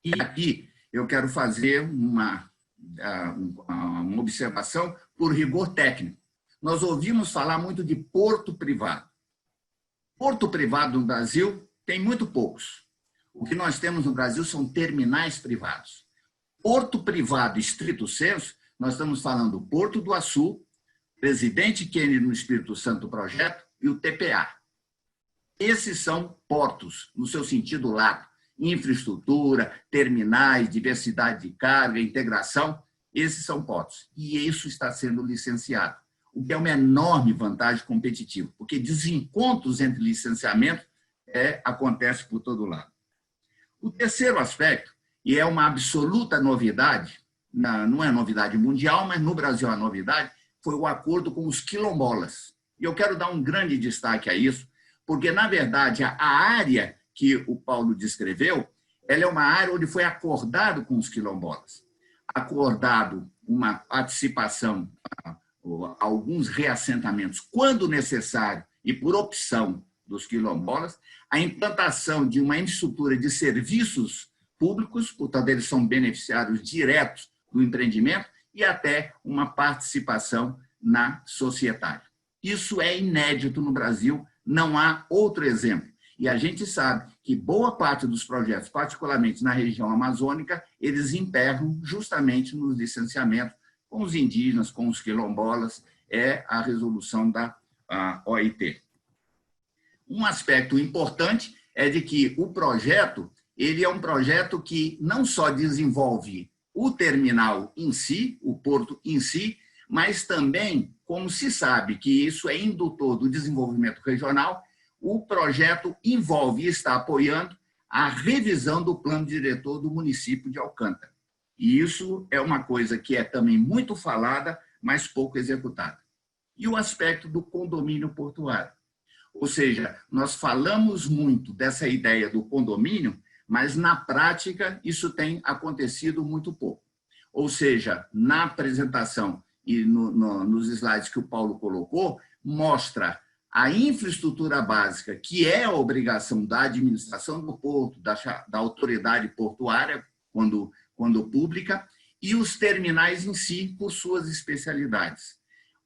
E aqui eu quero fazer uma observação por rigor técnico. Nós ouvimos falar muito de porto privado. Porto privado no Brasil tem muito poucos. O que nós temos no Brasil são terminais privados. Porto privado, estrito senso, nós estamos falando do Porto do Açu, Presidente Kennedy no Espírito Santo projeto, e o TPA. Esses são portos, no seu sentido lato. Infraestrutura, terminais, diversidade de carga, integração, esses são portos. E isso está sendo licenciado, o que é uma enorme vantagem competitiva, porque desencontros entre licenciamentos acontecem por todo lado. O terceiro aspecto, e é uma absoluta novidade, não é novidade mundial, mas no Brasil é novidade, foi o acordo com os quilombolas. E eu quero dar um grande destaque a isso, porque, na verdade, a área que o Paulo descreveu, ela é uma área onde foi acordado com os quilombolas. Acordado uma participação, alguns reassentamentos, quando necessário e por opção dos quilombolas, a implantação de uma infraestrutura de serviços públicos, portanto, eles são beneficiários diretos do empreendimento, e até uma participação na sociedade. Isso é inédito no Brasil, não há outro exemplo. E a gente sabe que boa parte dos projetos, particularmente na região amazônica, eles emperram justamente nos licenciamentos com os indígenas, com os quilombolas, é a resolução da OIT. Um aspecto importante é de que o projeto, ele é um projeto que não só desenvolve o terminal em si, o porto em si, mas também, como se sabe que isso é indutor do desenvolvimento regional, o projeto envolve e está apoiando a revisão do plano diretor do município de Alcântara. E isso é uma coisa que é também muito falada, mas pouco executada. E o aspecto do condomínio portuário. Ou seja, nós falamos muito dessa ideia do condomínio, mas na prática isso tem acontecido muito pouco. Ou seja, na apresentação e nos slides que o Paulo colocou, mostra a infraestrutura básica, que é a obrigação da administração do porto, da autoridade portuária, quando pública, e os terminais em si, por suas especialidades.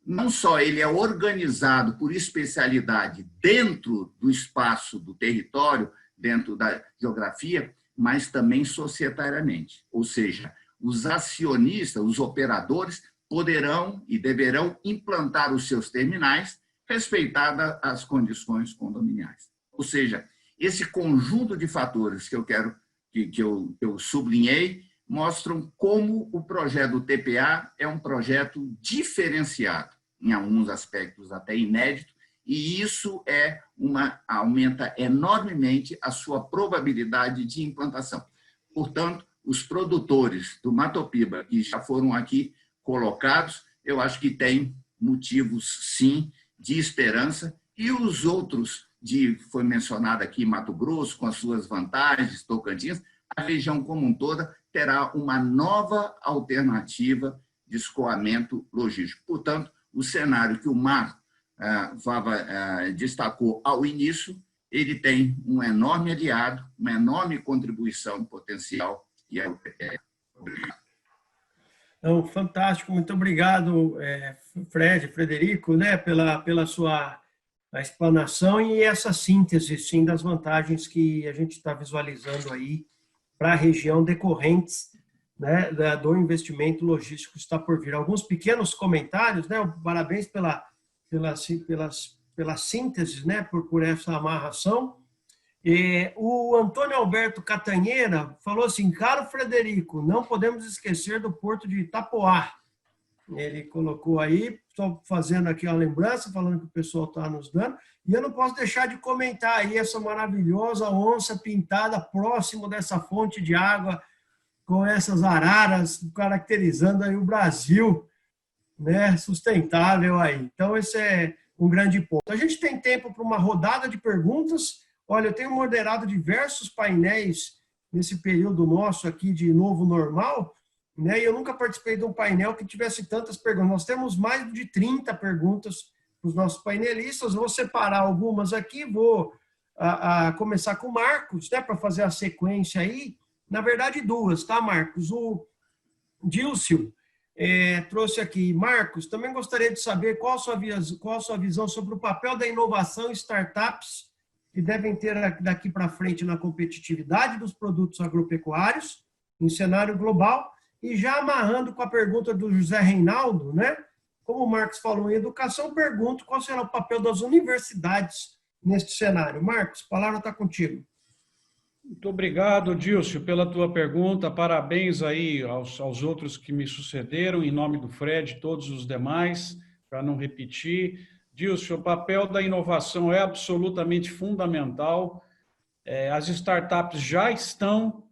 Não só ele é organizado por especialidade dentro do espaço do território, dentro da geografia, mas também societariamente. Ou seja, os acionistas, os operadores, poderão e deverão implantar os seus terminais respeitadas as condições condominiais. Ou seja, esse conjunto de fatores que eu sublinhei mostram como o projeto do TPA é um projeto diferenciado, em alguns aspectos até inédito, e isso aumenta enormemente a sua probabilidade de implantação. Portanto, os produtores do Mato Piba, que já foram aqui colocados, eu acho que tem motivos, sim, de esperança, e os outros, foi mencionado aqui Mato Grosso, com as suas vantagens, Tocantins, a região como um toda terá uma nova alternativa de escoamento logístico. Portanto, o cenário que o Marco destacou ao início, ele tem um enorme aliado, uma enorme contribuição potencial, e é o PPA. Obrigado. Então, fantástico, muito obrigado, Frederico, né, pela sua explanação e essa síntese, sim, das vantagens que a gente está visualizando aí para a região decorrentes, né, do investimento logístico que está por vir. Alguns pequenos comentários, né, parabéns pela síntese, né, por essa amarração. O Antônio Alberto Catanheira falou assim: caro Frederico, não podemos esquecer do porto de Itapoá. Ele colocou aí, estou fazendo aqui uma lembrança, falando que o pessoal está nos dando, e eu não posso deixar de comentar aí essa maravilhosa onça pintada próximo dessa fonte de água, com essas araras, caracterizando aí o Brasil, né, sustentável aí. Então, esse é um grande ponto. A gente tem tempo para uma rodada de perguntas. Olha, eu tenho moderado diversos painéis nesse período nosso aqui de novo normal, né? E eu nunca participei de um painel que tivesse tantas perguntas. Nós temos mais de 30 perguntas para os nossos painelistas. Vou separar algumas aqui, vou começar com o Marcos, né, para fazer a sequência aí. Na verdade, duas, tá, Marcos? O Dilcio trouxe aqui. Marcos, também gostaria de saber qual a sua visão sobre o papel da inovação em startups que devem ter daqui para frente na competitividade dos produtos agropecuários em cenário global, e já amarrando com a pergunta do José Reinaldo, né? como o Marcos falou em educação, pergunto qual será o papel das universidades neste cenário. Marcos, a palavra está contigo. Muito obrigado, Dilcio, pela tua pergunta. Parabéns aí aos outros que me sucederam, em nome do Fred e todos os demais, para não repetir. Dilcio, o papel da inovação é absolutamente fundamental. As startups já estão,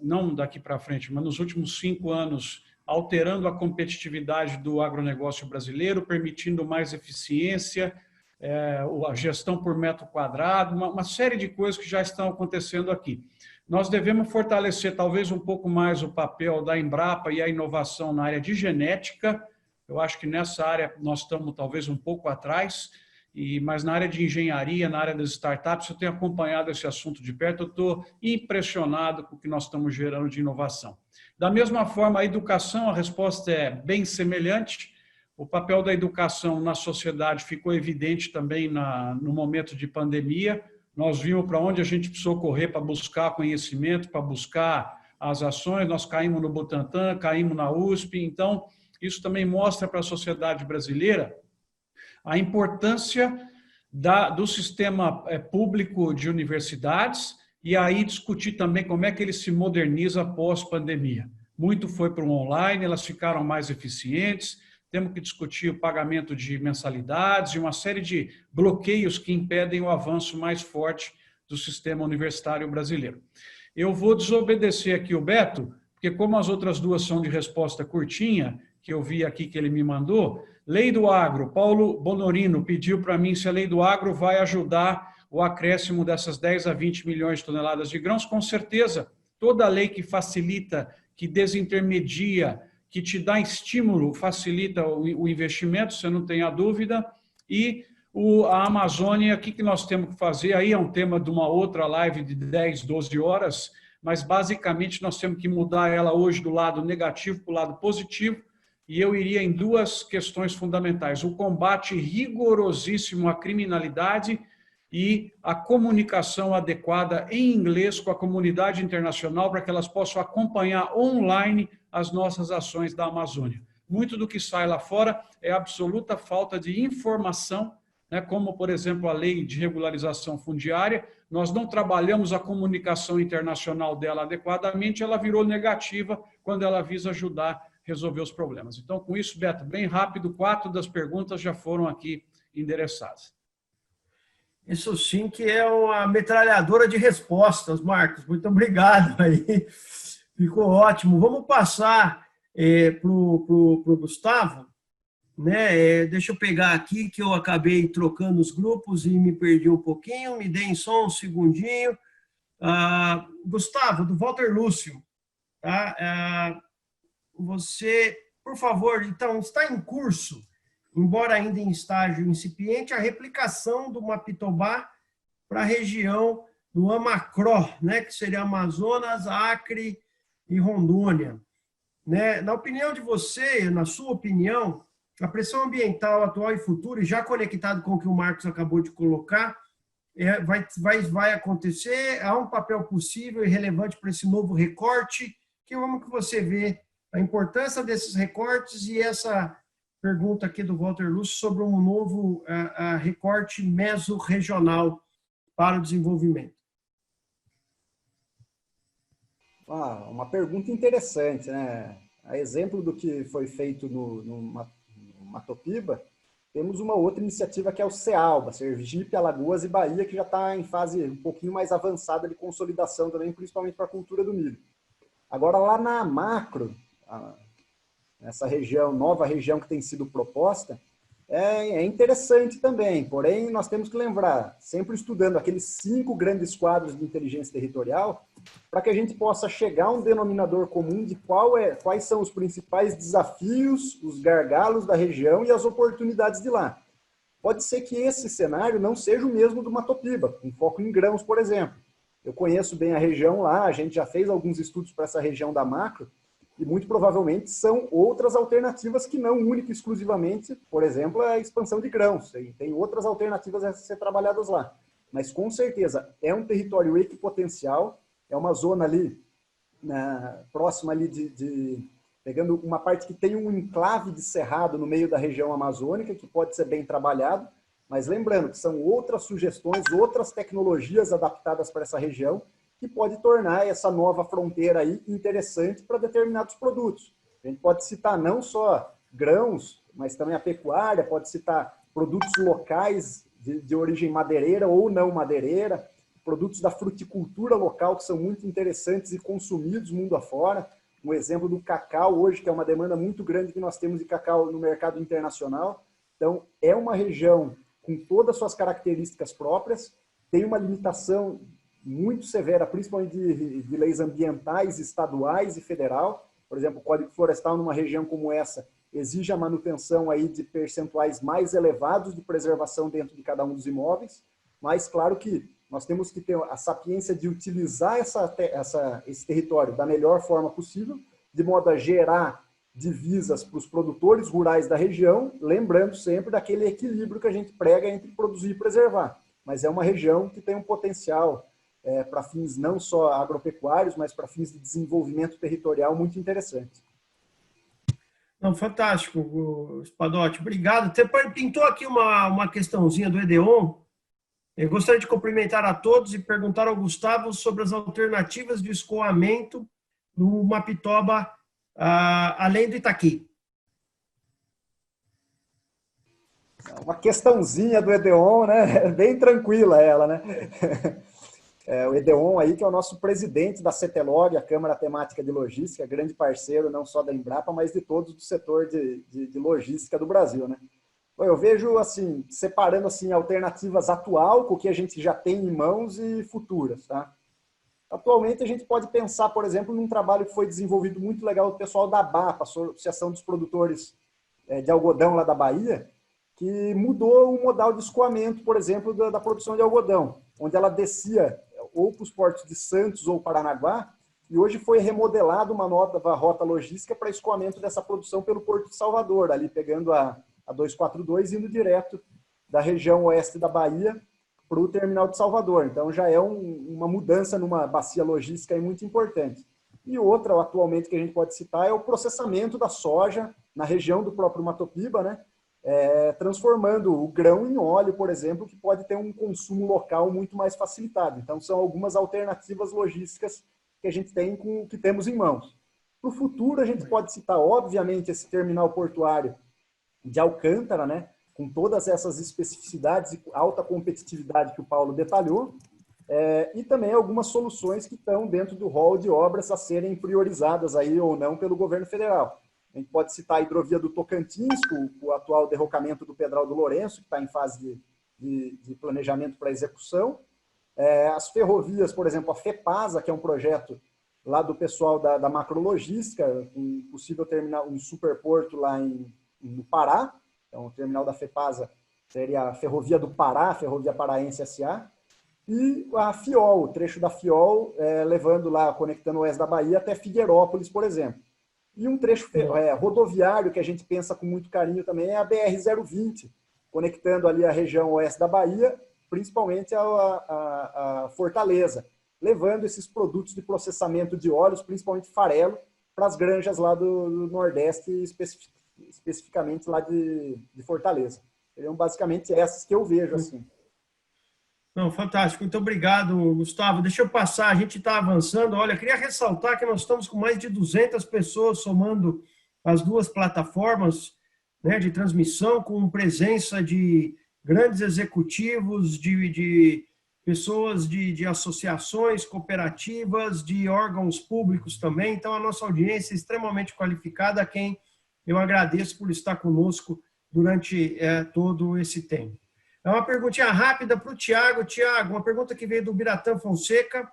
não daqui para frente, mas nos últimos 5 anos, alterando a competitividade do agronegócio brasileiro, permitindo mais eficiência, a gestão por metro quadrado, uma série de coisas que já estão acontecendo aqui. Nós devemos fortalecer talvez um pouco mais o papel da Embrapa e a inovação na área de genética. Eu acho que nessa área nós estamos talvez um pouco atrás, mas na área de engenharia, na área das startups, eu tenho acompanhado esse assunto de perto, eu estou impressionado com o que nós estamos gerando de inovação. Da mesma forma, a educação, a resposta é bem semelhante. O papel da educação na sociedade ficou evidente também no momento de pandemia. Nós vimos para onde a gente precisou correr para buscar conhecimento, para buscar as ações. Nós caímos no Butantan, caímos na USP. Então, isso também mostra para a sociedade brasileira a importância do sistema público de universidades e aí discutir também como é que ele se moderniza pós-pandemia. Muito foi para o online, elas ficaram mais eficientes. Temos que discutir o pagamento de mensalidades e uma série de bloqueios que impedem o avanço mais forte do sistema universitário brasileiro. Eu vou desobedecer aqui o Beto, porque como as outras duas são de resposta curtinha, que eu vi aqui que ele me mandou, Lei do Agro, Paulo Bonorino pediu para mim se a Lei do Agro vai ajudar o acréscimo dessas 10 a 20 milhões de toneladas de grãos. Com certeza, toda lei que facilita, que desintermedia, que te dá estímulo, facilita o investimento, você não tem a dúvida. E a Amazônia, o que nós temos que fazer? Aí é um tema de uma outra live de 10, 12 horas, mas basicamente nós temos que mudar ela hoje do lado negativo para o lado positivo, e eu iria em 2 questões fundamentais: o combate rigorosíssimo à criminalidade e a comunicação adequada em inglês com a comunidade internacional para que elas possam acompanhar online as nossas ações da Amazônia. Muito do que sai lá fora é absoluta falta de informação, né, como, por exemplo, a lei de regularização fundiária. Nós não trabalhamos a comunicação internacional dela adequadamente, ela virou negativa quando ela visa ajudar a resolver os problemas. Então, com isso, Beto, bem rápido, 4 das perguntas já foram aqui endereçadas. Isso sim que é uma metralhadora de respostas, Marcos. Muito obrigado aí. Ficou ótimo. Vamos passar para o Gustavo. Né? Deixa eu pegar aqui que eu acabei trocando os grupos e me perdi um pouquinho. Me deem só um segundinho. Gustavo, do Walter Lúcio. Tá? Você, por favor, então, está em curso, embora ainda em estágio incipiente, a replicação do Mapitobá para a região do Amacró, né, que seria Amazonas, Acre e Rondônia. Né? Na opinião de você, na sua opinião, a pressão ambiental atual e futura, e já conectado com o que o Marcos acabou de colocar, vai acontecer? Há um papel possível e relevante para esse novo recorte? Como que você vê a importância desses recortes e essa pergunta aqui do Walter Lúcio sobre um novo recorte mesorregional para o desenvolvimento? Uma pergunta interessante, né? A exemplo do que foi feito no Matopiba, temos uma outra iniciativa que é o CEALBA, Sergipe, Alagoas e Bahia, que já está em fase um pouquinho mais avançada de consolidação também, principalmente para a cultura do milho. Agora, lá na macro, essa região, nova região que tem sido proposta, é interessante também, porém nós temos que lembrar, sempre estudando aqueles 5 grandes quadros de inteligência territorial, para que a gente possa chegar a um denominador comum de quais são os principais desafios, os gargalos da região e as oportunidades de lá. Pode ser que esse cenário não seja o mesmo do Matopiba, com foco em grãos, por exemplo. Eu conheço bem a região lá, a gente já fez alguns estudos para essa região da macro, e muito provavelmente são outras alternativas que não única e exclusivamente, por exemplo, a expansão de grãos. Tem outras alternativas a ser trabalhadas lá. Mas, com certeza, é um território equipotencial, é uma zona ali, próxima ali de pegando uma parte que tem um enclave de cerrado no meio da região amazônica, que pode ser bem trabalhado, mas lembrando que são outras sugestões, outras tecnologias adaptadas para essa região, que pode tornar essa nova fronteira aí interessante para determinados produtos. A gente pode citar não só grãos, mas também a pecuária, pode citar produtos locais de origem madeireira ou não madeireira, produtos da fruticultura local que são muito interessantes e consumidos mundo afora. Um exemplo do cacau hoje, que é uma demanda muito grande que nós temos de cacau no mercado internacional. Então, é uma região com todas as suas características próprias, tem uma limitação muito severa, principalmente de leis ambientais, estaduais e federal. Por exemplo, o Código Florestal, numa região como essa, exige a manutenção aí de percentuais mais elevados de preservação dentro de cada um dos imóveis, mas claro que nós temos que ter a sapiência de utilizar esse território da melhor forma possível, de modo a gerar divisas para os produtores rurais da região, lembrando sempre daquele equilíbrio que a gente prega entre produzir e preservar. Mas é uma região que tem um potencial para fins não só agropecuários, mas para fins de desenvolvimento territorial muito interessante. Não, fantástico, Spadotti. Obrigado. Você pintou aqui uma questãozinha do EDEON. Eu gostaria de cumprimentar a todos e perguntar ao Gustavo sobre as alternativas de escoamento no Mapitoba, além do Itaqui. Uma questãozinha do EDEON, né? Bem tranquila ela, né? O EDEON aí, que é o nosso presidente da CETELOG, a Câmara Temática de Logística, grande parceiro não só da Embrapa, mas de todos do setor de logística do Brasil, né? Eu vejo, assim, separando assim, alternativas atual, com o que a gente já tem em mãos, e futuras. Tá? Atualmente, a gente pode pensar, por exemplo, num trabalho que foi desenvolvido muito legal do pessoal da ABAPA, Associação dos Produtores de Algodão lá da Bahia, que mudou o modal de escoamento, por exemplo, da produção de algodão, onde ela descia ou para os portos de Santos ou Paranaguá, e hoje foi remodelada uma nova rota logística para escoamento dessa produção pelo Porto de Salvador, ali pegando a 242, indo direto da região oeste da Bahia para o terminal de Salvador. Então, já é uma mudança numa bacia logística aí muito importante. E outra, atualmente, que a gente pode citar é o processamento da soja na região do próprio Mato Piba, né? Transformando o grão em óleo, por exemplo, que pode ter um consumo local muito mais facilitado. Então, são algumas alternativas logísticas que a gente tem com o que temos em mãos. Para o futuro, a gente pode citar, obviamente, esse terminal portuário de Alcântara, né, com todas essas especificidades e alta competitividade que o Paulo detalhou, e também algumas soluções que estão dentro do rol de obras a serem priorizadas aí ou não pelo governo federal. A gente pode citar a hidrovia do Tocantins, com o atual derrocamento do Pedral do Lourenço, que está em fase de planejamento para execução. As ferrovias, por exemplo, a FEPASA, que é um projeto lá do pessoal da macrologística, um possível terminal, um superporto lá no Pará. Então, o terminal da FEPASA seria a Ferrovia do Pará, a Ferrovia Paraense S.A., e a FIOL, o trecho da FIOL, levando lá, conectando o oeste da Bahia até Figueirópolis, por exemplo. E um trecho rodoviário que a gente pensa com muito carinho também é a BR-020, conectando ali a região oeste da Bahia, principalmente a Fortaleza, levando esses produtos de processamento de óleos, principalmente farelo, para as granjas lá do Nordeste, especificamente lá de Fortaleza. Seriam basicamente essas que eu vejo assim. Não, fantástico. Muito obrigado, Gustavo. Deixa eu passar, a gente está avançando. Olha, eu queria ressaltar que nós estamos com mais de 200 pessoas somando as duas plataformas, né, de transmissão, com presença de grandes executivos, de pessoas de associações, cooperativas, de órgãos públicos também. Então, a nossa audiência é extremamente qualificada, a quem eu agradeço por estar conosco durante todo esse tempo. É uma perguntinha rápida para o Tiago. Tiago, uma pergunta que veio do Biratã Fonseca.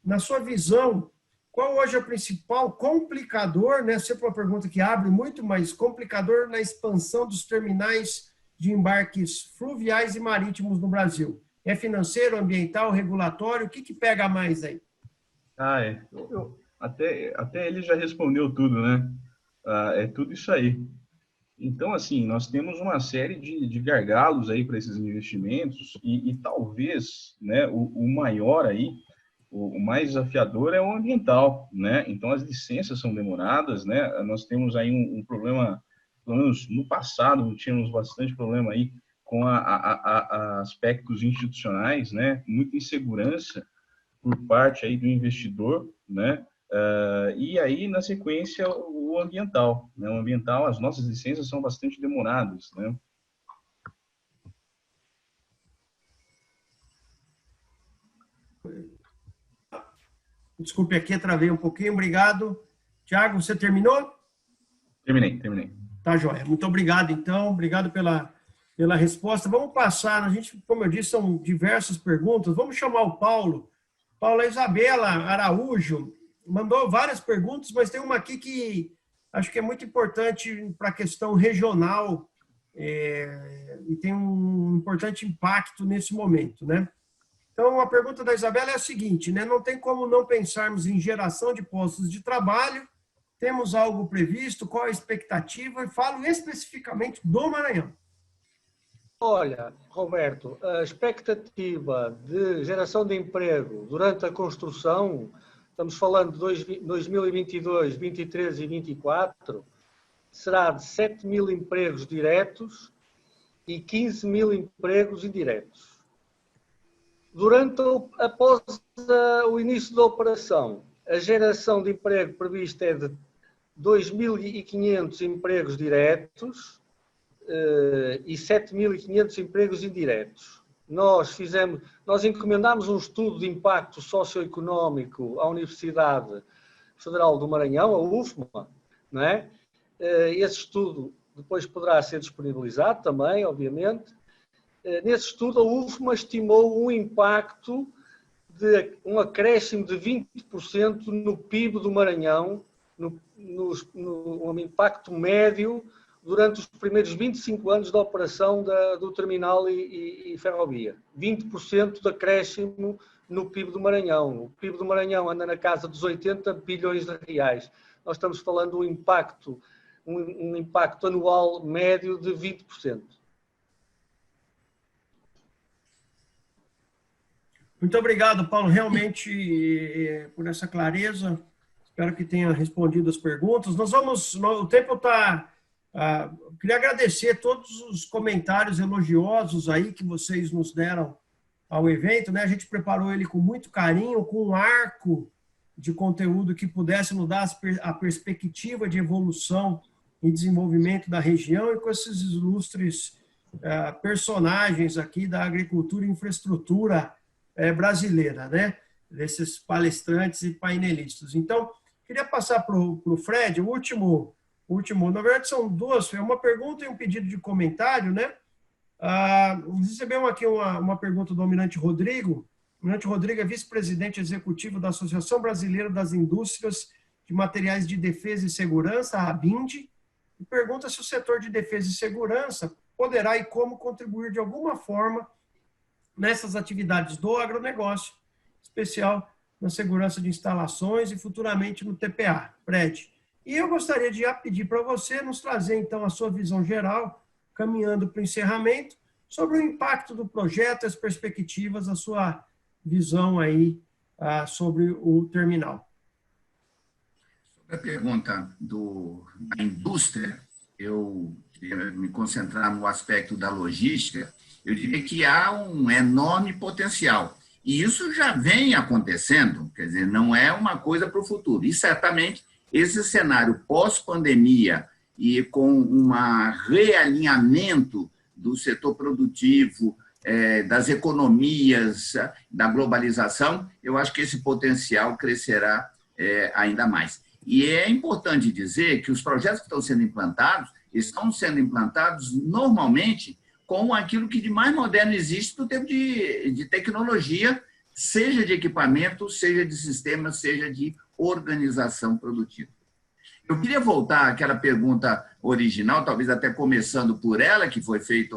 Na sua visão, qual hoje é o principal complicador, né? Sempre uma pergunta que abre muito, mas complicador na expansão dos terminais de embarques fluviais e marítimos no Brasil? É financeiro, ambiental, regulatório? O que pega mais aí? Até ele já respondeu tudo, né? É tudo isso aí. Então, assim, nós temos uma série de gargalos aí para esses investimentos e talvez, né, o maior aí, o mais desafiador é o ambiental, né? Então, as licenças são demoradas, né? Nós temos aí um problema, pelo menos no passado, tínhamos bastante problema aí com aspectos institucionais, né? Muita insegurança por parte aí do investidor, né? E aí, na sequência, o ambiental, né? O ambiental, as nossas licenças são bastante demoradas, né? Desculpe aqui, travei um pouquinho. Obrigado. Tiago, você terminou? Terminei. Tá, joia. Muito obrigado, então. Obrigado pela resposta. Vamos passar. A gente, como eu disse, são diversas perguntas. Vamos chamar o Paulo. Paulo, a Isabela Araújo mandou várias perguntas, mas tem uma aqui que acho que é muito importante para a questão regional e tem um importante impacto nesse momento, né? Então, a pergunta da Isabela é a seguinte, né? Não tem como não pensarmos em geração de postos de trabalho. Temos algo previsto? Qual a expectativa? E falo especificamente do Maranhão. Olha, Roberto, a expectativa de geração de emprego durante a construção, estamos falando de 2022, 23 e 24, será de 7 mil empregos diretos e 15 mil empregos indiretos. Após o início da operação, a geração de emprego prevista é de 2.500 empregos diretos e 7.500 empregos indiretos. Nós encomendámos um estudo de impacto socioeconómico à Universidade Federal do Maranhão, a UFMA, não é? Esse estudo depois poderá ser disponibilizado também, obviamente. Nesse estudo, a UFMA estimou um impacto de um acréscimo de 20% no PIB do Maranhão, no impacto médio durante os primeiros 25 anos da operação do terminal e ferrovia. 20% de acréscimo no PIB do Maranhão. O PIB do Maranhão anda na casa dos 80 bilhões de reais. Nós estamos falando de um impacto anual médio de 20%. Muito obrigado, Paulo, realmente por essa clareza. Espero que tenha respondido as perguntas. O tempo está... queria agradecer todos os comentários elogiosos aí que vocês nos deram ao evento, né? A gente preparou ele com muito carinho, com um arco de conteúdo que pudesse nos dar a perspectiva de evolução e desenvolvimento da região e com esses ilustres personagens aqui da agricultura e infraestrutura brasileira, né? Desses palestrantes e painelistas. Então, queria passar para o Fred, o último, na verdade são duas, é uma pergunta e um pedido de comentário, né? Recebemos aqui uma pergunta do Almirante Rodrigo. O Almirante Rodrigo é vice-presidente executivo da Associação Brasileira das Indústrias de Materiais de Defesa e Segurança, a ABIND, e pergunta se o setor de defesa e segurança poderá e como contribuir de alguma forma nessas atividades do agronegócio, especial na segurança de instalações e futuramente no TPA. Fred. E eu gostaria de pedir para você nos trazer, então, a sua visão geral, caminhando para o encerramento, sobre o impacto do projeto, as perspectivas, a sua visão aí sobre o terminal. Sobre a pergunta da indústria, eu queria me concentrar no aspecto da logística. Eu diria que há um enorme potencial. E isso já vem acontecendo, quer dizer, não é uma coisa para o futuro. E, certamente, esse cenário pós-pandemia e com um realinhamento do setor produtivo, das economias, da globalização, eu acho que esse potencial crescerá ainda mais. E é importante dizer que os projetos que estão sendo implantados normalmente com aquilo que de mais moderno existe no tempo de tecnologia, seja de equipamento, seja de sistema, seja de organização produtiva. Eu queria voltar àquela pergunta original, talvez até começando por ela, que foi feita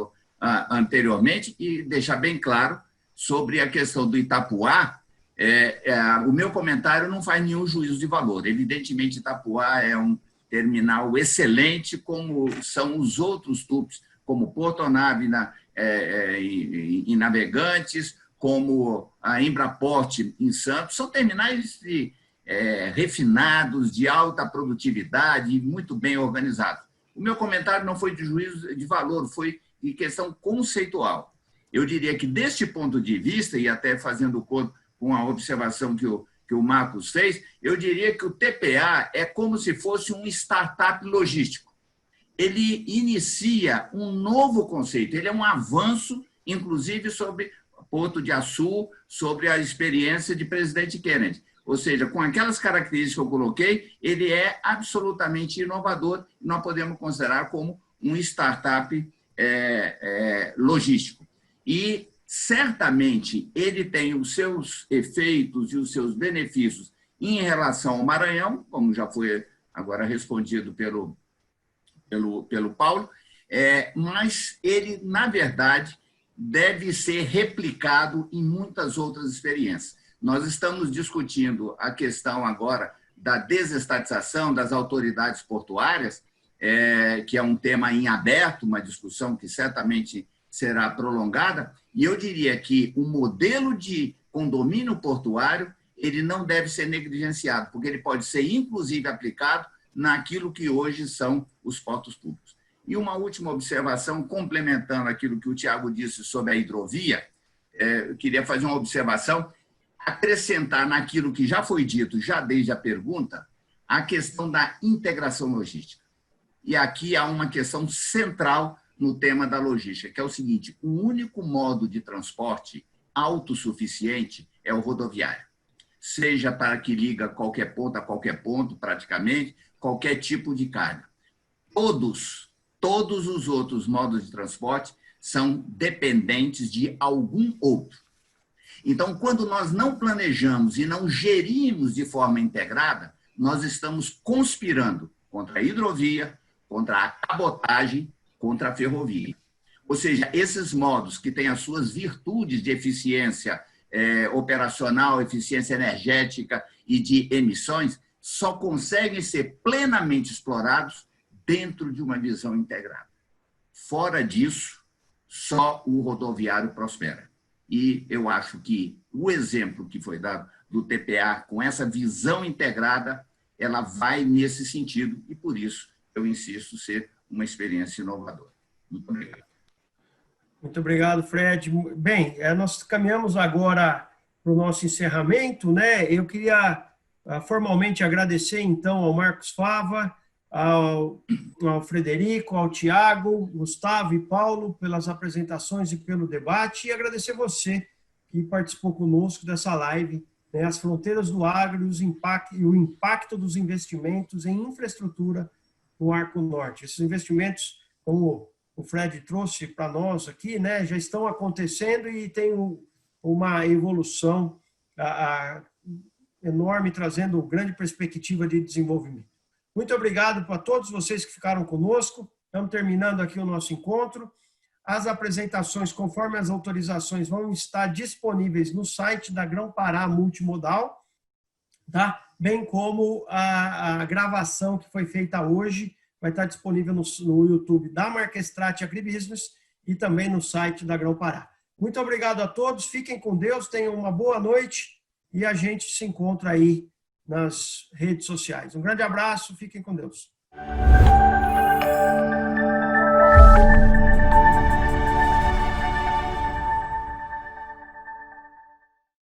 anteriormente, e deixar bem claro sobre a questão do Itapuá. O meu comentário não faz nenhum juízo de valor. Evidentemente, Itapuá é um terminal excelente, como são os outros TUPs, como Portonave em Navegantes, como a Embraport em Santos, são terminais refinados, de alta produtividade e muito bem organizados. O meu comentário não foi de juízo de valor, foi de questão conceitual. Eu diria que, deste ponto de vista, e até fazendo conta com a observação que o Marcos fez, eu diria que o TPA é como se fosse um startup logístico. Ele inicia um novo conceito, ele é um avanço, inclusive, sobre Porto de Açu, sobre a experiência de presidente Kennedy. Ou seja, com aquelas características que eu coloquei, ele é absolutamente inovador e nós podemos considerar como um startup logístico. E, certamente, ele tem os seus efeitos e os seus benefícios em relação ao Maranhão, como já foi agora respondido pelo Paulo, mas ele, na verdade, deve ser replicado em muitas outras experiências. Nós estamos discutindo a questão agora da desestatização das autoridades portuárias, que é um tema em aberto, uma discussão que certamente será prolongada, e eu diria que o modelo de condomínio portuário ele não deve ser negligenciado, porque ele pode ser, inclusive, aplicado naquilo que hoje são os portos públicos. E uma última observação, complementando aquilo que o Tiago disse sobre a hidrovia, eu queria fazer uma observação, acrescentar naquilo que já foi dito, já desde a pergunta, a questão da integração logística. E aqui há uma questão central no tema da logística, que é o seguinte: o único modo de transporte autossuficiente é o rodoviário, seja para que liga qualquer ponto a qualquer ponto, praticamente, qualquer tipo de carga. Todos os outros modos de transporte são dependentes de algum outro. Então, quando nós não planejamos e não gerimos de forma integrada, nós estamos conspirando contra a hidrovia, contra a cabotagem, contra a ferrovia. Ou seja, esses modos que têm as suas virtudes de eficiência operacional, eficiência energética e de emissões, só conseguem ser plenamente explorados dentro de uma visão integrada. Fora disso, só o rodoviário prospera. E eu acho que o exemplo que foi dado do TPA, com essa visão integrada, ela vai nesse sentido, e por isso eu insisto ser uma experiência inovadora. Muito obrigado. Muito obrigado, Fred. Bem, nós caminhamos agora para o nosso encerramento, né? Eu queria formalmente agradecer, então, ao Marcos Fava, ao Frederico, ao Tiago, Gustavo e Paulo pelas apresentações e pelo debate, e agradecer você que participou conosco dessa live, né, As Fronteiras do Agro e o impacto dos investimentos em infraestrutura no Arco Norte. Esses investimentos, como o Fred trouxe para nós aqui, né, já estão acontecendo e tem uma evolução enorme, trazendo grande perspectiva de desenvolvimento. Muito obrigado para todos vocês que ficaram conosco. Estamos terminando aqui o nosso encontro. As apresentações, conforme as autorizações, vão estar disponíveis no site da Grão-Pará Multimodal, tá? Bem como a gravação que foi feita hoje vai estar disponível no YouTube da Marquestrate Agribusiness e também no site da Grão-Pará. Muito obrigado a todos, fiquem com Deus, tenham uma boa noite e a gente se encontra aí nas redes sociais. Um grande abraço, fiquem com Deus.